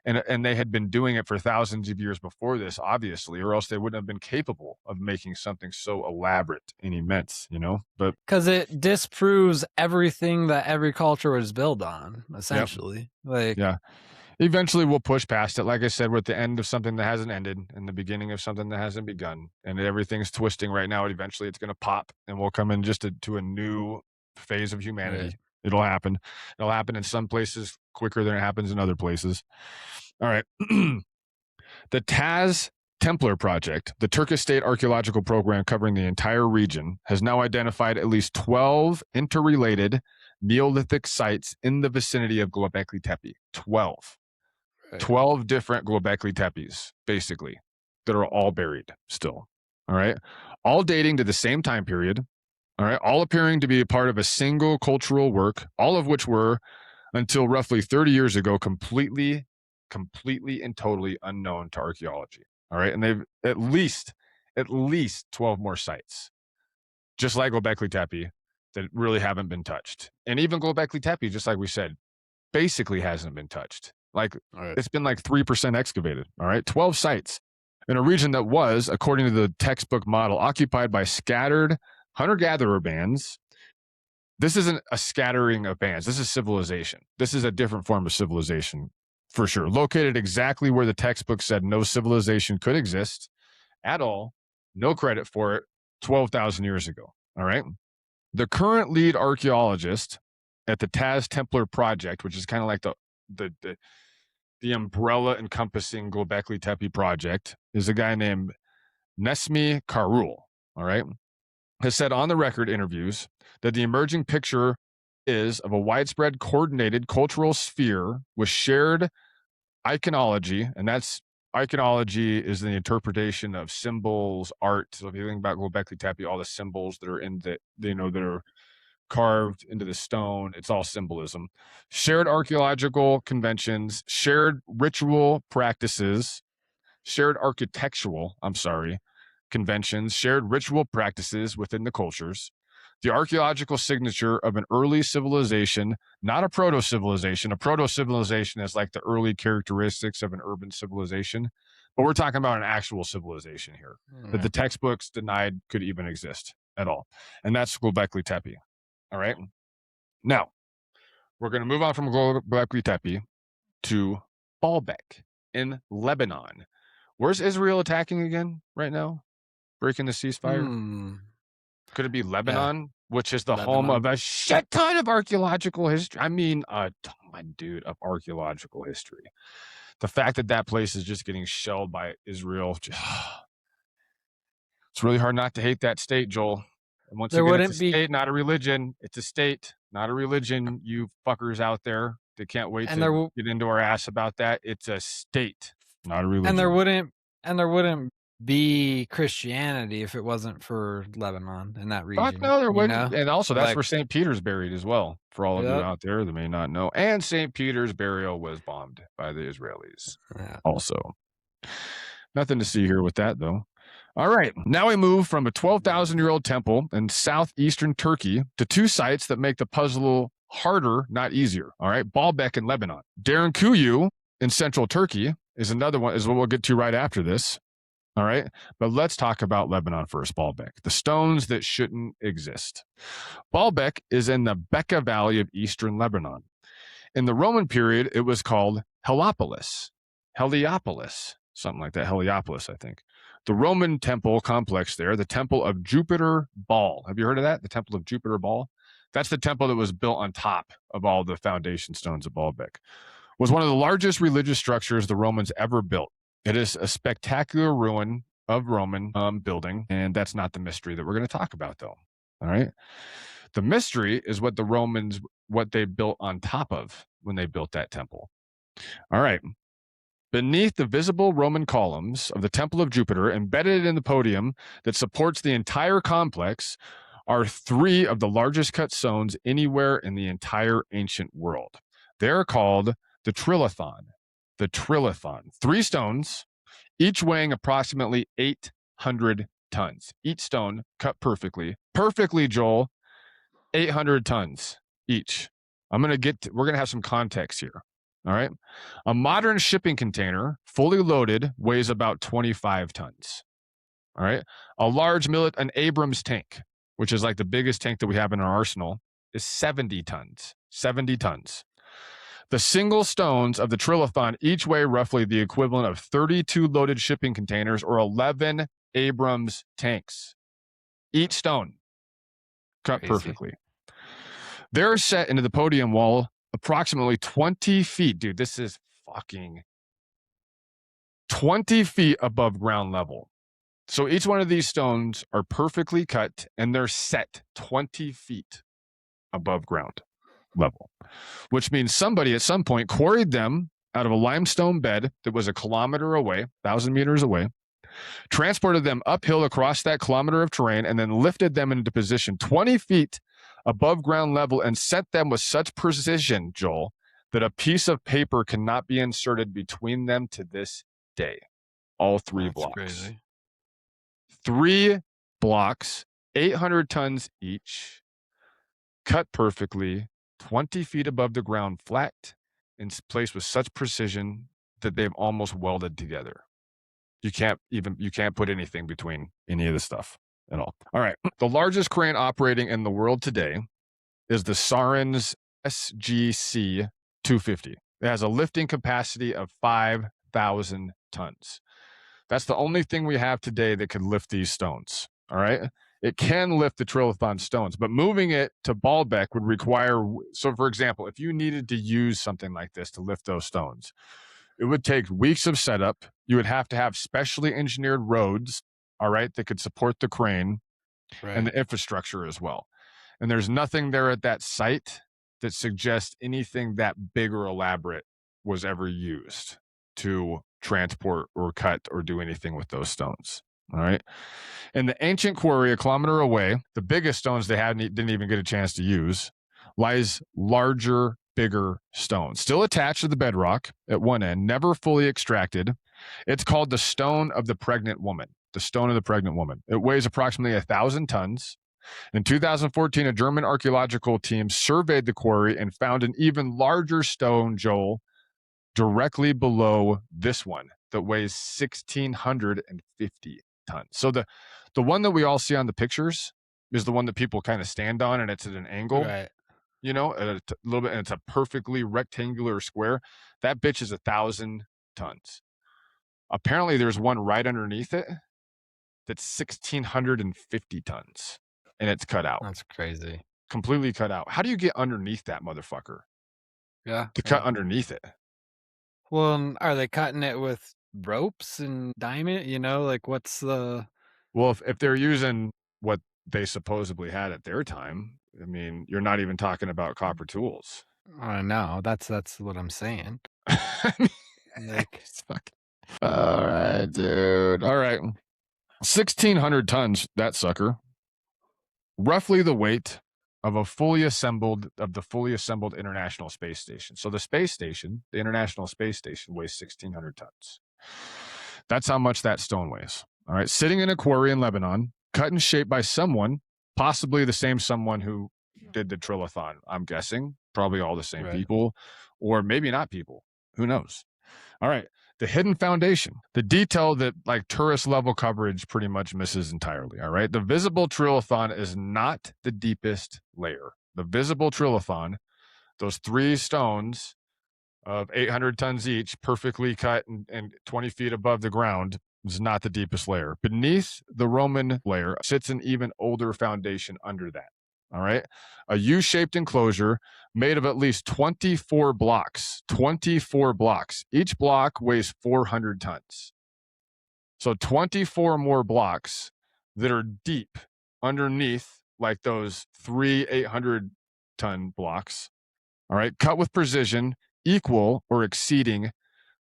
and they had been doing it for thousands of years before this, obviously, or else they wouldn't have been capable of making something so elaborate and immense, But
because it disproves everything that every culture was built on, essentially.
Eventually we'll push past it. Like I said, we're at the end of something that hasn't ended and the beginning of something that hasn't begun, and everything's twisting right now. Eventually it's going to pop, and we'll come in just to a new phase of humanity. It'll happen in some places quicker than it happens in other places. All right. The Taş Tepeler project, the Turkish state archaeological program covering the entire region, has now identified at least 12 interrelated Neolithic sites in the vicinity of Göbekli Tepe. 12 different Göbekli Tepes, basically, that are all buried still. All right. All dating to the same time period. All right. All appearing to be a part of a single cultural work, all of which were, until roughly 30 years ago, completely and totally unknown to archaeology. All right. And they've at least 12 more sites, just like Göbekli Tepe, that really haven't been touched. And even Göbekli Tepe, just like we said, basically hasn't been touched. It's been like 3% excavated. All right. 12 sites in a region that was, according to the textbook model, occupied by scattered hunter-gatherer bands. This isn't a scattering of bands. This is civilization. This is a different form of civilization for sure. Located exactly where the textbook said no civilization could exist at all. No credit for it 12,000 years ago. All right. The current lead archaeologist at the Taş Tepeler project, which is kind of like the umbrella encompassing Göbekli Tepe project, is a guy named Nesmi Karul. All right. Has said on the record interviews that the emerging picture is of a widespread coordinated cultural sphere with shared iconology, and that's iconology is the interpretation of symbols, art. So if you think about Göbekli Tepe, all the symbols that are in that are carved into the stone, it's all symbolism. Shared archaeological conventions, shared ritual practices, shared architectural, conventions, shared ritual practices within the cultures, the archaeological signature of an early civilization, not a proto-civilization. A proto-civilization is like the early characteristics of an urban civilization, but we're talking about an actual civilization here that the textbooks denied could even exist at all. And that's Göbekli Tepe. All right. Now, we're going to move on from Göbekli Tepe to Baalbek in Lebanon, Where's Israel attacking again right now? Breaking the ceasefire?
Hmm.
Could it be
Yeah.
Lebanon, which is the home
Lebanon.
of a shit ton of archaeological history? I mean, a ton, dude, of archaeological history. The fact that that place is just getting shelled by Israel, it's really hard not to hate that state, Joel. And once
There
again, it's a
wouldn't be
state, not a religion. It's a state, not a religion. You fuckers out there that can't wait
and
to
there w-
get into our ass about that. It's a state, not a
and there
religion.
wouldn't and there wouldn't be Christianity if it wasn't for Lebanon in that
Fuck
region,
no, there
you
wouldn't.
know?
And also, that's
Like,
where St. Peter's buried as well, for all of you
yep.
out there that may not know. And St. Peter's burial was bombed by the Israelis
Yeah.
also. Nothing to see here with that, though. All right, now we move from a 12,000-year-old temple in southeastern Turkey to two sites that make the puzzle a little harder, not easier. All right, Baalbek in Lebanon. Derinkuyu in central Turkey is another one, is what we'll get to right after this. All right, but let's talk about Lebanon first, Baalbek, the stones that shouldn't exist. Baalbek is in the Bekaa Valley of eastern Lebanon. In the Roman period, it was called Heliopolis, something like that. Heliopolis, I think. The Roman temple complex there, the Temple of Jupiter Baal. Have you heard of that? The Temple of Jupiter Baal? That's the temple that was built on top of all the foundation stones of Baalbek. Was one of the largest religious structures the Romans ever built. It is a spectacular ruin of Roman building, and that's not the mystery that we're going to talk about, though. All right. The mystery is what the Romans, what they built on top of when they built that temple. All right. Beneath the visible Roman columns of the Temple of Jupiter, embedded in the podium that supports the entire complex, are three of the largest cut stones anywhere in the entire ancient world. They're called the trilithon. The trilithon. Three stones, each weighing approximately 800 tons. Each stone cut perfectly. Perfectly, Joel, 800 tons each. We're going to have some context here. All right. A modern shipping container, fully loaded, weighs about 25 tons. All right. An Abrams tank, which is like the biggest tank that we have in our arsenal, is 70 tons. 70 tons. The single stones of the trilithon each weigh roughly the equivalent of 32 loaded shipping containers or 11 Abrams tanks. Each stone cut
Crazy.
perfectly. They're set into the podium wall approximately 20 feet. Dude, this is fucking 20 feet above ground level. So each one of these stones are perfectly cut and they're set 20 feet above ground level, which means somebody at some point quarried them out of a limestone bed that was a kilometer away, 1,000 meters away, transported them uphill across that kilometer of terrain, and then lifted them into position 20 feet above ground level and set them with such precision, Joel, that a piece of paper cannot be inserted between them to this day. All three blocks.
Crazy.
3 blocks, 800 tons each, cut perfectly, 20 feet above the ground, flat, and placed with such precision that they've almost welded together. You can't put anything between any of the stuff at all. All right. The largest crane operating in the world today is the Saren's SGC 250. It has a lifting capacity of 5,000 tons. That's the only thing we have today that can lift these stones. All right. It can lift the trilithon stones, but moving it to Baalbek would require. So, for example, if you needed to use something like this to lift those stones, it would take weeks of setup. You would have to have specially engineered roads, all right, that could support the crane and the infrastructure as well. And there's nothing there at that site that suggests anything that big or elaborate was ever used to transport or cut or do anything with those stones. All right. In the ancient quarry a kilometer away, the biggest stones they didn't even get a chance to use, lies larger, bigger stones, still attached to the bedrock at one end, never fully extracted. It's called the Stone of the Pregnant Woman. The Stone of the Pregnant Woman. It weighs approximately 1,000 tons. In 2014, a German archaeological team surveyed the quarry and found an even larger stone, Joel, directly below this one that weighs 1,650 tons. So the one that we all see on the pictures is the one that people kind of stand on, and it's at an angle,
Right.
you know, at a little bit, and it's a perfectly rectangular square. That bitch is 1,000 tons. Apparently, there's one right underneath it that's 1,650 tons, and it's cut out.
That's crazy.
Completely cut out. How do you get underneath that motherfucker
Yeah.
to cut underneath it?
Well, are they cutting it with ropes and diamond? Like what's the?
Well, if they're using what they supposedly had at their time, I mean, you're not even talking about copper tools.
I know. That's what I'm saying. Like,
all right, dude. All right. 1,600 tons, that sucker. Roughly the weight of the fully assembled International Space Station. So the space station, the International Space Station, weighs 1,600 tons. That's how much that stone weighs. All right. Sitting in a quarry in Lebanon, cut and shaped by someone, possibly the same someone who did the Trillathon, I'm guessing. Probably all the same people, or maybe not people. Who knows? All right. The hidden foundation, the detail that like tourist level coverage pretty much misses entirely. All right. The visible Trillathon is not the deepest layer. The visible Trillathon, those 3 stones of 800 tons each, perfectly cut and 20 feet above the ground, is not the deepest layer. Beneath the Roman layer sits an even older foundation under that. All right. A U-shaped enclosure made of at least 24 blocks. 24 blocks. Each block weighs 400 tons. So 24 more blocks that are deep underneath, like those 3 800-ton blocks. All right. Cut with precision, equal or exceeding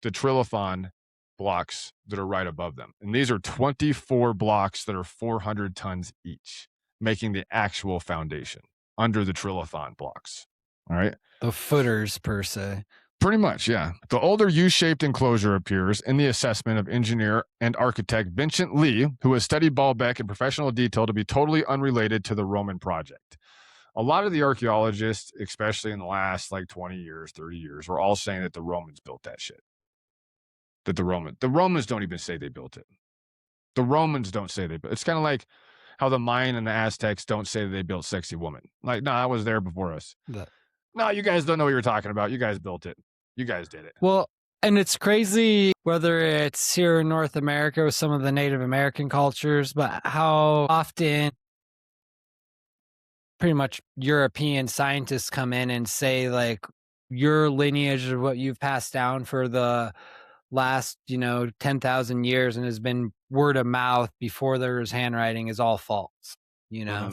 the Trillathon blocks that are right above them. And these are 24 blocks that are 400 tons each, making the actual foundation under the Trillathon blocks. All right.
The footers, per se.
Pretty much, yeah. The older U-shaped enclosure appears in the assessment of engineer and architect Vincent Lee, who has studied Baalbek in professional detail, to be totally unrelated to the Roman project. A lot of the archaeologists, especially in the last like 20 years, 30 years, were all saying that the Romans built that shit. That the Romans don't even say they built it. The Romans don't say they built it. It's kind of like how the Mayan and the Aztecs don't say that they built Sexy Woman. Like, no, I was there before us. No, you guys don't know what you're talking about. You guys built it. You guys did it.
Well, and it's crazy whether it's here in North America with some of the Native American cultures, but how often pretty much European scientists come in and say like your lineage of what you've passed down for the last 10,000 years and has been word of mouth before there was handwriting is all false,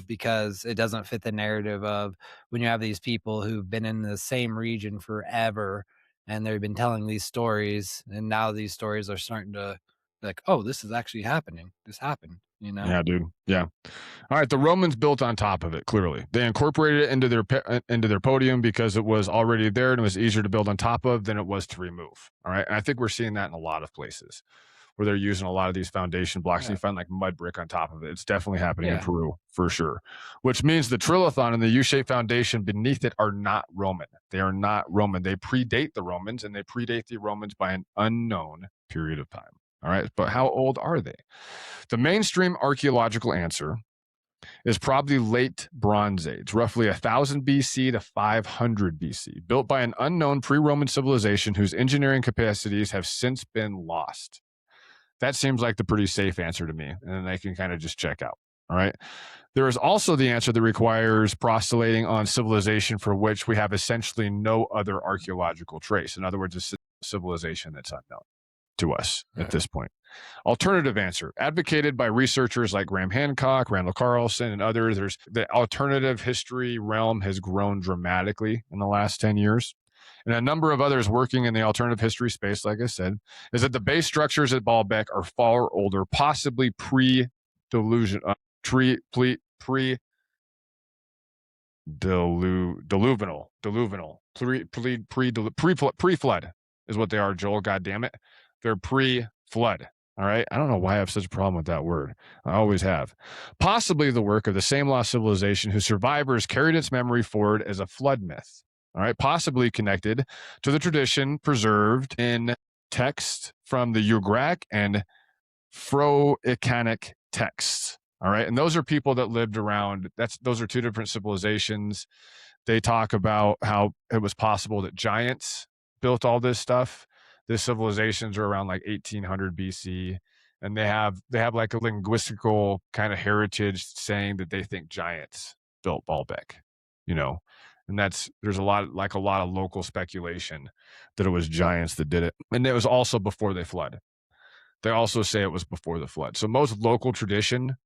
because it doesn't fit the narrative of when you have these people who've been in the same region forever and they've been telling these stories, and now these stories are starting to like, oh, this is actually happening. This happened,
Yeah, dude. Yeah. All right. The Romans built on top of it. Clearly, they incorporated it into their podium because it was already there and it was easier to build on top of than it was to remove. All right. And I think we're seeing that in a lot of places where they're using a lot of these foundation blocks and you find like mud brick on top of it. It's definitely happening in Peru for sure, which means the Trillathon and the U-shaped foundation beneath it are not Roman. They are not Roman. They predate the Romans, and they predate the Romans by an unknown period of time. All right. But how old are they? The mainstream archaeological answer is probably late Bronze Age, roughly 1000 BC to 500 BC, built by an unknown pre-Roman civilization whose engineering capacities have since been lost. That seems like the pretty safe answer to me, and then they can kind of just check out. All right. There is also the answer that requires prostellating on civilization for which we have essentially no other archaeological trace. In other words, a civilization that's unknown to us at this point. Alternative answer, advocated by researchers like Graham Hancock, Randall Carlson, and others. The alternative history realm has grown dramatically in the last 10 years. And a number of others working in the alternative history space, like I said, is that the base structures at Baalbek are far older, possibly pre-diluvian, pre-flood, is what they are, Joel. God damn it, they're pre-flood. All right. I don't know why I have such a problem with that word. I always have. Possibly the work of the same lost civilization whose survivors carried its memory forward as a flood myth. All right. Possibly connected to the tradition preserved in text from the Ugrak and Fro-Icanic texts. All right. And those are people that lived around. Those are 2 different civilizations. They talk about how it was possible that giants built all this stuff. The civilizations are around like 1800 BC, and they have like a linguistical kind of heritage saying that they think giants built Baalbek, you know, and there's a lot of local speculation that it was giants that did it, and it was also before they flood. They also say it was before the flood. So most local tradition,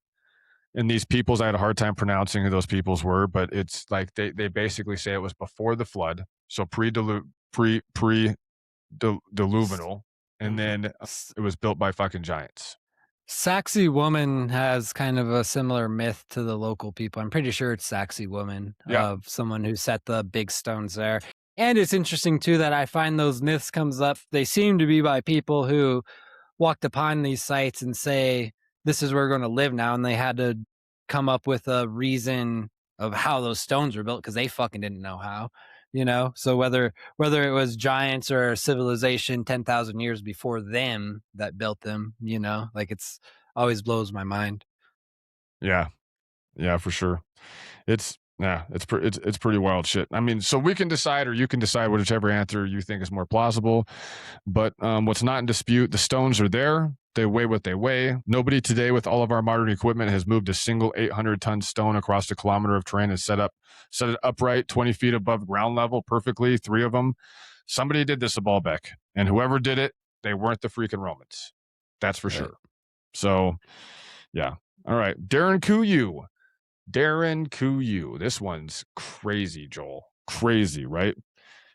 and these peoples, I had a hard time pronouncing who those peoples were, but it's like they basically say it was before the flood, so diluvial, and then it was built by fucking giants.
Saxy Woman has kind of a similar myth to the local people. I'm pretty sure it's Saxy Woman,
Yeah.
of someone who set the big stones there. And it's interesting too that I find those myths comes up. They seem to be by people who walked upon these sites and say, this is where we're going to live now. And they had to come up with a reason of how those stones were built because they fucking didn't know how, you know? So whether it was giants or a civilization 10,000 years before them that built them, you know, like it's always blows my mind.
Yeah. Yeah, for sure. It's pretty wild shit. I mean, so we can decide, or you can decide, whichever answer you think is more plausible. But what's not in dispute, the stones are there. They weigh what they weigh. Nobody today, with all of our modern equipment, has moved a single 800-ton stone across a kilometer of terrain and set it upright 20 feet above ground level perfectly. 3 of them. Somebody did this at Baalbek, and whoever did it, they weren't the freaking Romans. That's for sure. So, yeah. All right, Derinkuyu. This one's crazy, Joel. Crazy, right?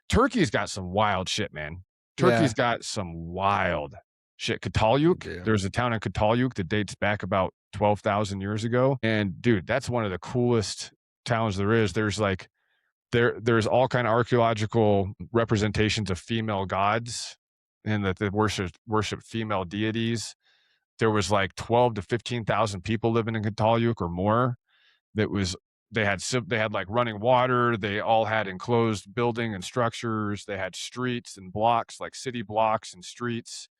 Turkey's got some wild shit, man. Turkey's got some wild shit. Katalyuk. There's a town in Katalyuk that dates back about 12,000 years ago. And dude, that's one of the coolest towns there is. There's like there's all kind of archaeological representations of female gods, and that they worship female deities. There was like 12 to 15,000 people living in Katalyuk or more. They had like running water. They all had enclosed building and structures. They had streets and blocks, like city blocks and streets.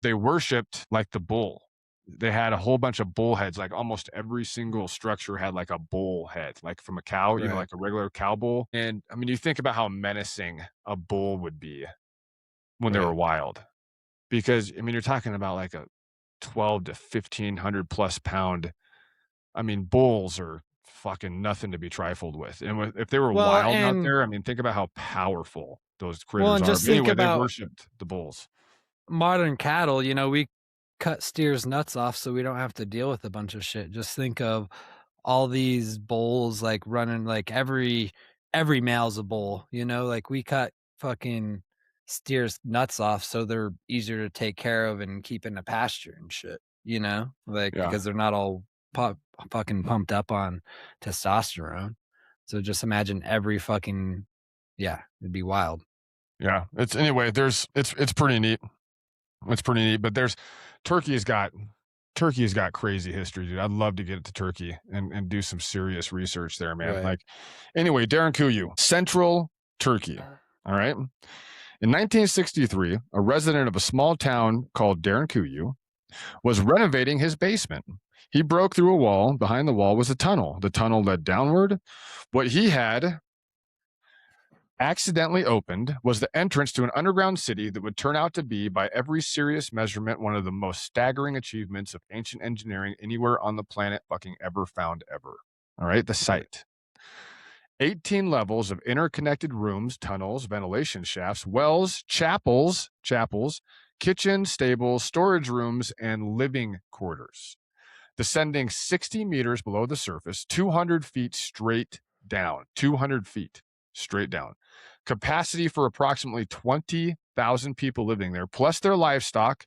They worshipped like the bull. They had a whole bunch of bull heads. Like almost every single structure had like a bull head, like from a cow, you know, like a regular cow bull. And I mean, you think about how menacing a bull would be when they were wild, because I mean, you're talking about like a 12 to 1,500 plus pound. I mean, bulls are fucking nothing to be trifled with. And if they were wild out there, I mean, think about how powerful those critters are.
Just
but anyway,
think about
they worshipped the bulls.
Modern cattle, you know, we cut steers' nuts off so we don't have to deal with a bunch of shit. Just think of all these bulls like running, like every male's a bull, you know, like we cut fucking steers' nuts off so they're easier to take care of and keep in the pasture and shit, you know, like because they're not all fucking pumped up on testosterone. So just imagine every fucking, it'd be wild.
Yeah, it's pretty neat. It's pretty neat, but Turkey's got crazy history, dude. I'd love to get to Turkey and do some serious research there, man. Like, anyway, Derinkuyu, central Turkey. All right. In 1963, a resident of a small town called Derinkuyu was renovating his basement. He broke through a wall. Behind the wall was a tunnel. The tunnel led downward. What he had accidentally opened was the entrance to an underground city that would turn out to be, by every serious measurement, one of the most staggering achievements of ancient engineering anywhere on the planet fucking ever found ever. All right, the site. 18 levels of interconnected rooms, tunnels, ventilation shafts, wells, chapels, kitchens, stables, storage rooms, and living quarters. Descending 60 meters below the surface, 200 feet straight down. 200 feet straight down. Capacity for approximately 20,000 people living there, plus their livestock,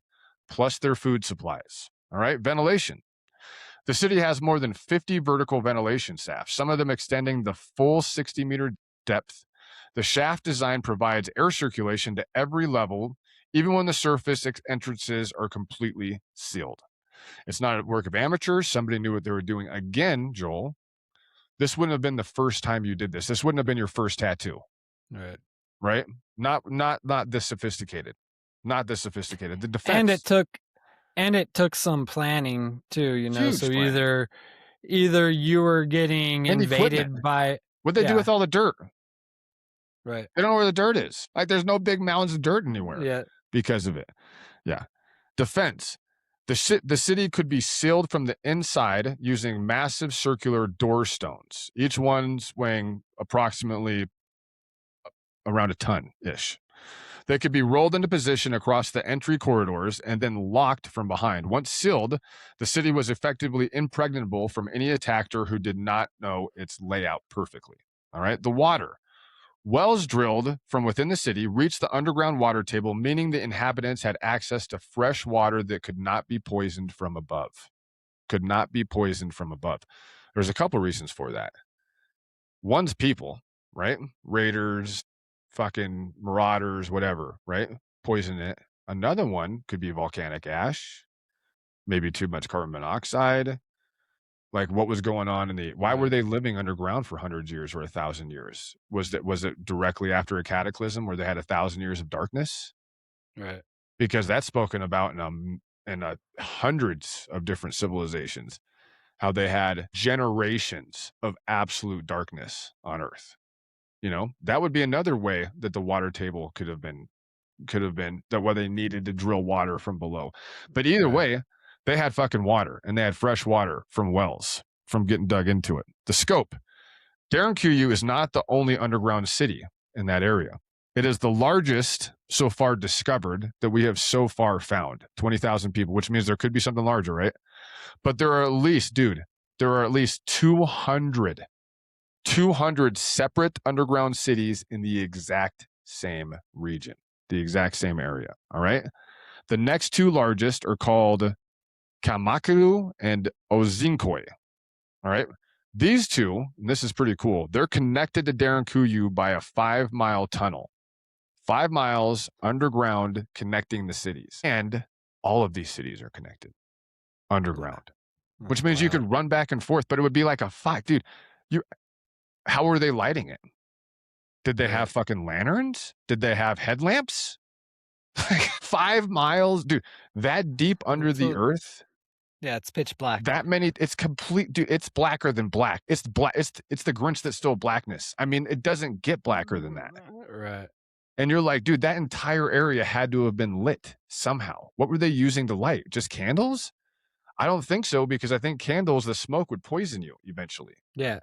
plus their food supplies. All right, ventilation. The city has more than 50 vertical ventilation shafts, some of them extending the full 60-meter depth. The shaft design provides air circulation to every level, even when the surface entrances are completely sealed. It's not a work of amateurs. Somebody knew what they were doing. Again, Joel, this wouldn't have been the first time you did this. This wouldn't have been your first tattoo. Right? Not this sophisticated. Not this sophisticated. The defense.
And it took some planning too, you know. So either you were getting invaded by
what they do with all the dirt.
Right.
They don't know where the dirt is. Like, there's no big mounds of dirt anywhere.
Yeah.
because of it. Yeah. Defense. The city could be sealed from the inside using massive circular door stones, each one's weighing approximately around a ton-ish. They could be rolled into position across the entry corridors and then locked from behind. Once sealed, the city was effectively impregnable from any attacker who did not know its layout perfectly. All right. The water. Wells drilled from within the city reached the underground water table, meaning the inhabitants had access to fresh water that could not be poisoned from above. Could not be poisoned from above. There's a couple reasons for that. One's people, right? Raiders, fucking marauders, whatever, right? Poison it. Another one could be volcanic ash, maybe too much carbon monoxide. Like what was going on in the why were
Right.
they living underground for hundreds of years or 1,000 years? Was it directly after a cataclysm where they had 1,000 years of darkness?
Right.
Because that's spoken about in hundreds of different civilizations, how they had generations of absolute darkness on Earth. You know, that would be another way that the water table could have been that why they needed to drill water from below. But either
Right.
way, they had fucking water and they had fresh water from wells from getting dug into it. The scope. Derinkuyu is not the only underground city in that area. It is the largest so far discovered that we have so far found. 20,000 people, which means there could be something larger, right? But there are at least, dude, there are at least 200 separate underground cities in the exact same region, the exact same area. All right. The next two largest are called Kamakuru and Ozinkoi. All right. These two, and this is pretty cool, they're connected to Derinkuyu by a 5-mile tunnel, 5 miles underground connecting the cities. And all of these cities are connected underground, which
That's
means you
wild.
could run back and forth, but it would be like a fight. Dude, how were they lighting it? Did they have
Right.
fucking lanterns? Did they have headlamps? 5 miles, dude, that deep under the
So
earth,
yeah, it's pitch black.
that many, it's complete, dude, it's blacker than black. It's black. It's the Grinch that stole blackness. I mean, it doesn't get blacker than that.
Right.
And you're like, dude, that entire area had to have been lit somehow. What were they using to light? Just candles? I don't think so, because I think candles, the smoke would poison you eventually.
Yeah.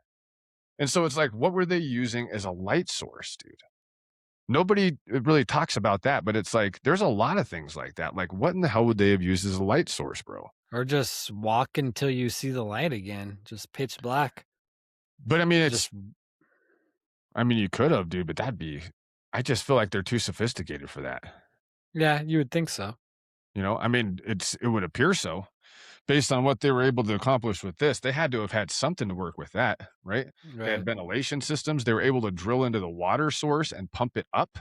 And so it's like, what were they using as a light source, dude? Nobody really talks about that, but it's like there's a lot of things like that. Like, what in the hell would they have used as a light source, bro?
Or just walk until you see the light again. Just pitch black.
But I mean,
Just
you could have, dude, but I just feel like they're too sophisticated for that.
yeah, you would think so.
You know, I mean, it would appear so based on what they were able to accomplish with this. They had to have had something to work with that, right? They had
Right.
ventilation systems. They were able to drill into the water source and pump it up.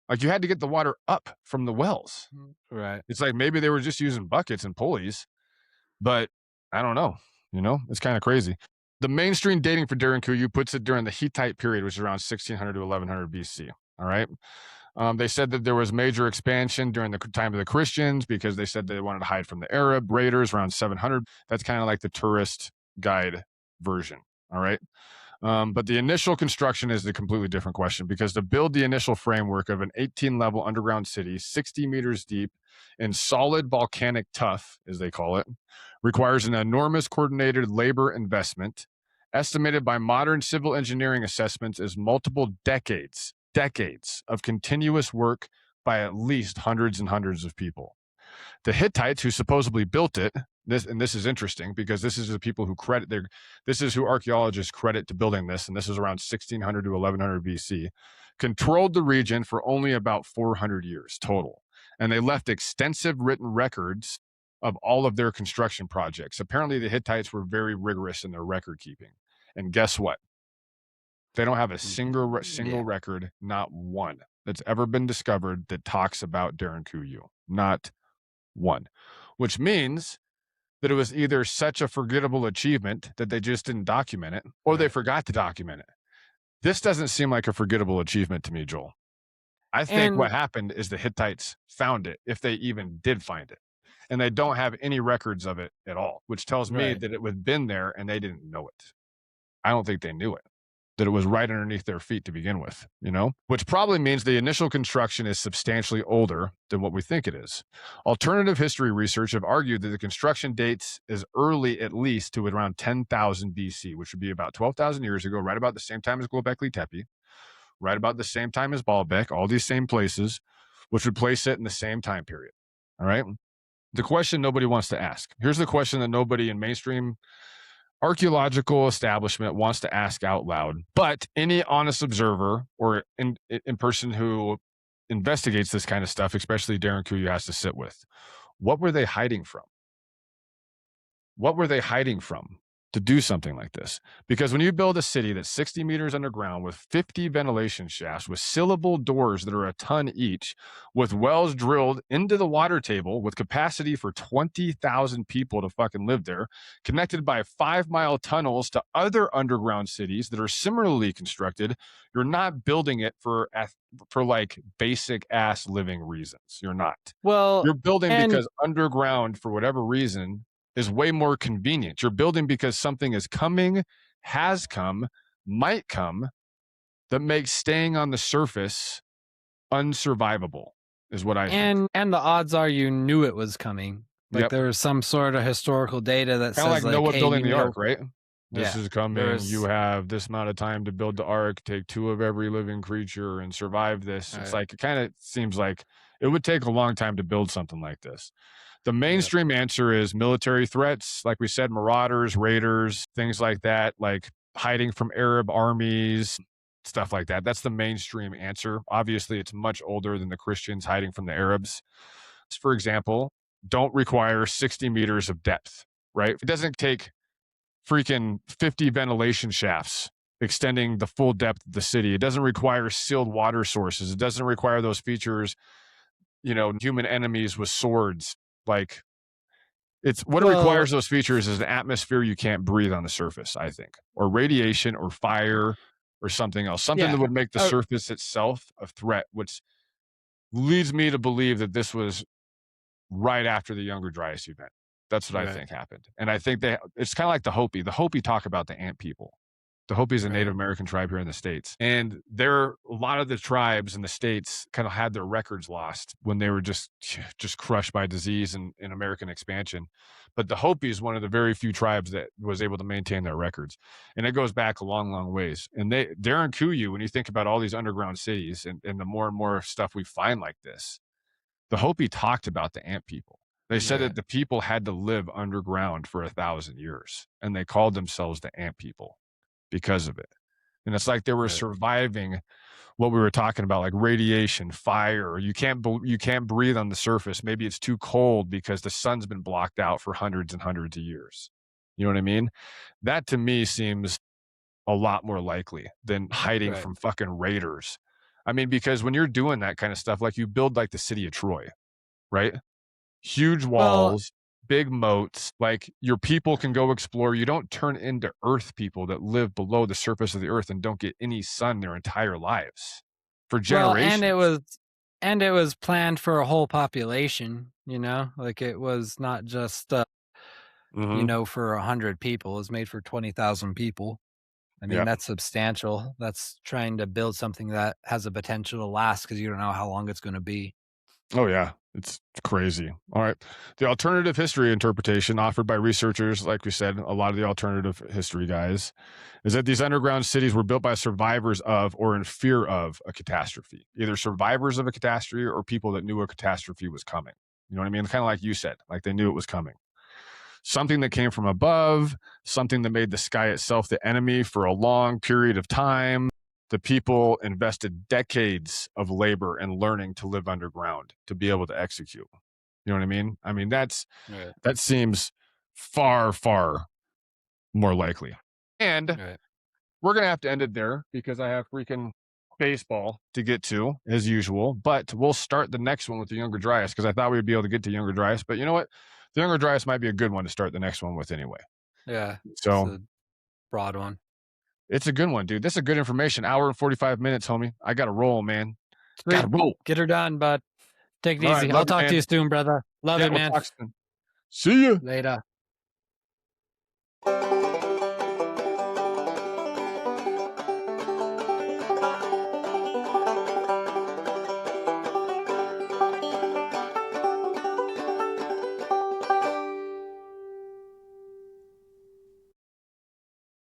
Like you had to get the water up from the wells.
Right.
It's like maybe they were just using buckets and pulleys, but I don't know. You know, it's kind of crazy. The mainstream dating for Derinkuyu puts it during the Hittite period, which is around 1600 to 1100 BC. All right. They said that there was major expansion during the time of the Christians because they said they wanted to hide from the Arab raiders around 700. That's kind of like the tourist guide version. All right. But the initial construction is a completely different question because to build the initial framework of an 18-level underground city, 60 meters deep, in solid volcanic tuff, as they call it, requires an enormous coordinated labor investment, estimated by modern civil engineering assessments as multiple decades of continuous work by at least hundreds and hundreds of people. The Hittites, who supposedly built it, this is interesting because this is the people who this is who archaeologists credit to building this, and this is around 1600 to 1100 BC, controlled the region for only about 400 years total. And they left extensive written records of all of their construction projects. Apparently, the Hittites were very rigorous in their record keeping. And guess what? They don't have a single
Yeah.
record, not one, that's ever been discovered that talks about Derinkuyu. Not one, which means that it was either such a forgettable achievement that they just didn't document it, or they
Right.
forgot to document it. This doesn't seem like a forgettable achievement to me, Joel. I think what
And
happened is the Hittites found it, if they even did find it, and they don't have any records of it at all, which tells me
right.
that it had been there and they didn't know it. I don't think they knew it. that it was right underneath their feet to begin with, which probably means the initial construction is substantially older than what we think it is. Alternative history research have argued that the construction dates as early at least to around 10,000 BC, which would be about 12,000 years ago, right about the same time as Göbekli Tepe, right about the same time as Baalbek, all these same places, which would place it in the same time period. All right. The question nobody wants to ask. Here's the question that nobody in mainstream archaeological establishment wants to ask out loud, but any honest observer or in person who investigates this kind of stuff, especially Derinkuyu, has to sit with. What were they hiding from? What were they hiding from to do something like this? Because when you build a city that's 60 meters underground with 50 ventilation shafts, with sealable doors that are a ton each, with wells drilled into the water table, with capacity for 20,000 people to fucking live there, connected by 5-mile tunnels to other underground cities that are similarly constructed, you're not building it for like basic ass living reasons. You're not.
Well,
you're building because underground, for whatever reason, is way more convenient. You're building because something is coming, has come, might come, that makes staying on the surface unsurvivable, is what I think.
And the odds are you knew it was coming. Like there was some sort of historical data that
Kinda
says
like Noah
hey,
building the ark, right? This
Yeah,
is coming.
there's-
You have this amount of time to build the ark, take 2 of every living creature and survive this. It's like, it kind of seems like it would take a long time to build something like this. The mainstream answer is military threats, like we said, marauders, raiders, things like that, like hiding from Arab armies, stuff like that. That's the mainstream answer. Obviously, it's much older than the Christians hiding from the Arabs. For example, don't require 60 meters of depth, right? It doesn't take freaking 50 ventilation shafts extending the full depth of the city. It doesn't require sealed water sources. It doesn't require those features, human enemies with swords. Like, it's what it requires those features is an atmosphere you can't breathe on the surface, I think, or radiation or fire or something else, something that would make the surface itself a threat, which leads me to believe that this was right after the Younger Dryas event. That's what I think happened. And I think it's kind of like the Hopi. The Hopi talk about the ant people. The Hopi is a Native American tribe here in the States. And a lot of the tribes in the States kind of had their records lost when they were just crushed by disease and American expansion. But the Hopi is one of the very few tribes that was able to maintain their records. And it goes back a long, long ways. And Derinkuyu, when you think about all these underground cities and the more and more stuff we find like this, the Hopi talked about the ant people. They said that the people had to live underground for 1,000 years, and they called themselves the ant people because of it. And it's like they were surviving what we were talking about, like radiation, fire. You can't breathe on the surface. Maybe it's too cold because the sun's been blocked out for hundreds and hundreds of years. You know what I mean? That to me seems a lot more likely than hiding from fucking raiders. I mean, because when you're doing that kind of stuff, like you build like the city of Troy, right? Huge walls, big moats, like your people can go explore. You don't turn into earth people that live below the surface of the earth and don't get any sun their entire lives for generations.
And it was planned for a whole population, like it was not just, for 100 people. It was made for 20,000 people. I mean, that's substantial. That's trying to build something that has a potential to last because you don't know how long it's going to be.
Oh, yeah. It's crazy. All right. The alternative history interpretation offered by researchers, like we said, a lot of the alternative history guys, is that these underground cities were built by survivors of or in fear of a catastrophe, either survivors of a catastrophe or people that knew a catastrophe was coming. You know what I mean? Kind of like you said, like they knew it was coming. Something that came from above, something that made the sky itself the enemy for a long period of time. The people invested decades of labor and learning to live underground to be able to execute. You know what I mean? I mean, that seems far, far more likely. And we're going to have to end it there because I have freaking baseball to get to as usual, but we'll start the next one with the Younger Dryas because I thought we would be able to get to Younger Dryas, but you know what? The Younger Dryas might be a good one to start the next one with anyway.
Yeah.
So
it's a broad one.
It's a good one, dude. This is good information. Hour and 45 minutes, homie. I got to roll, man. Got to roll.
Get her done, bud. Take it easy. I'll talk to you soon, brother. Love it, man.
See you.
Later.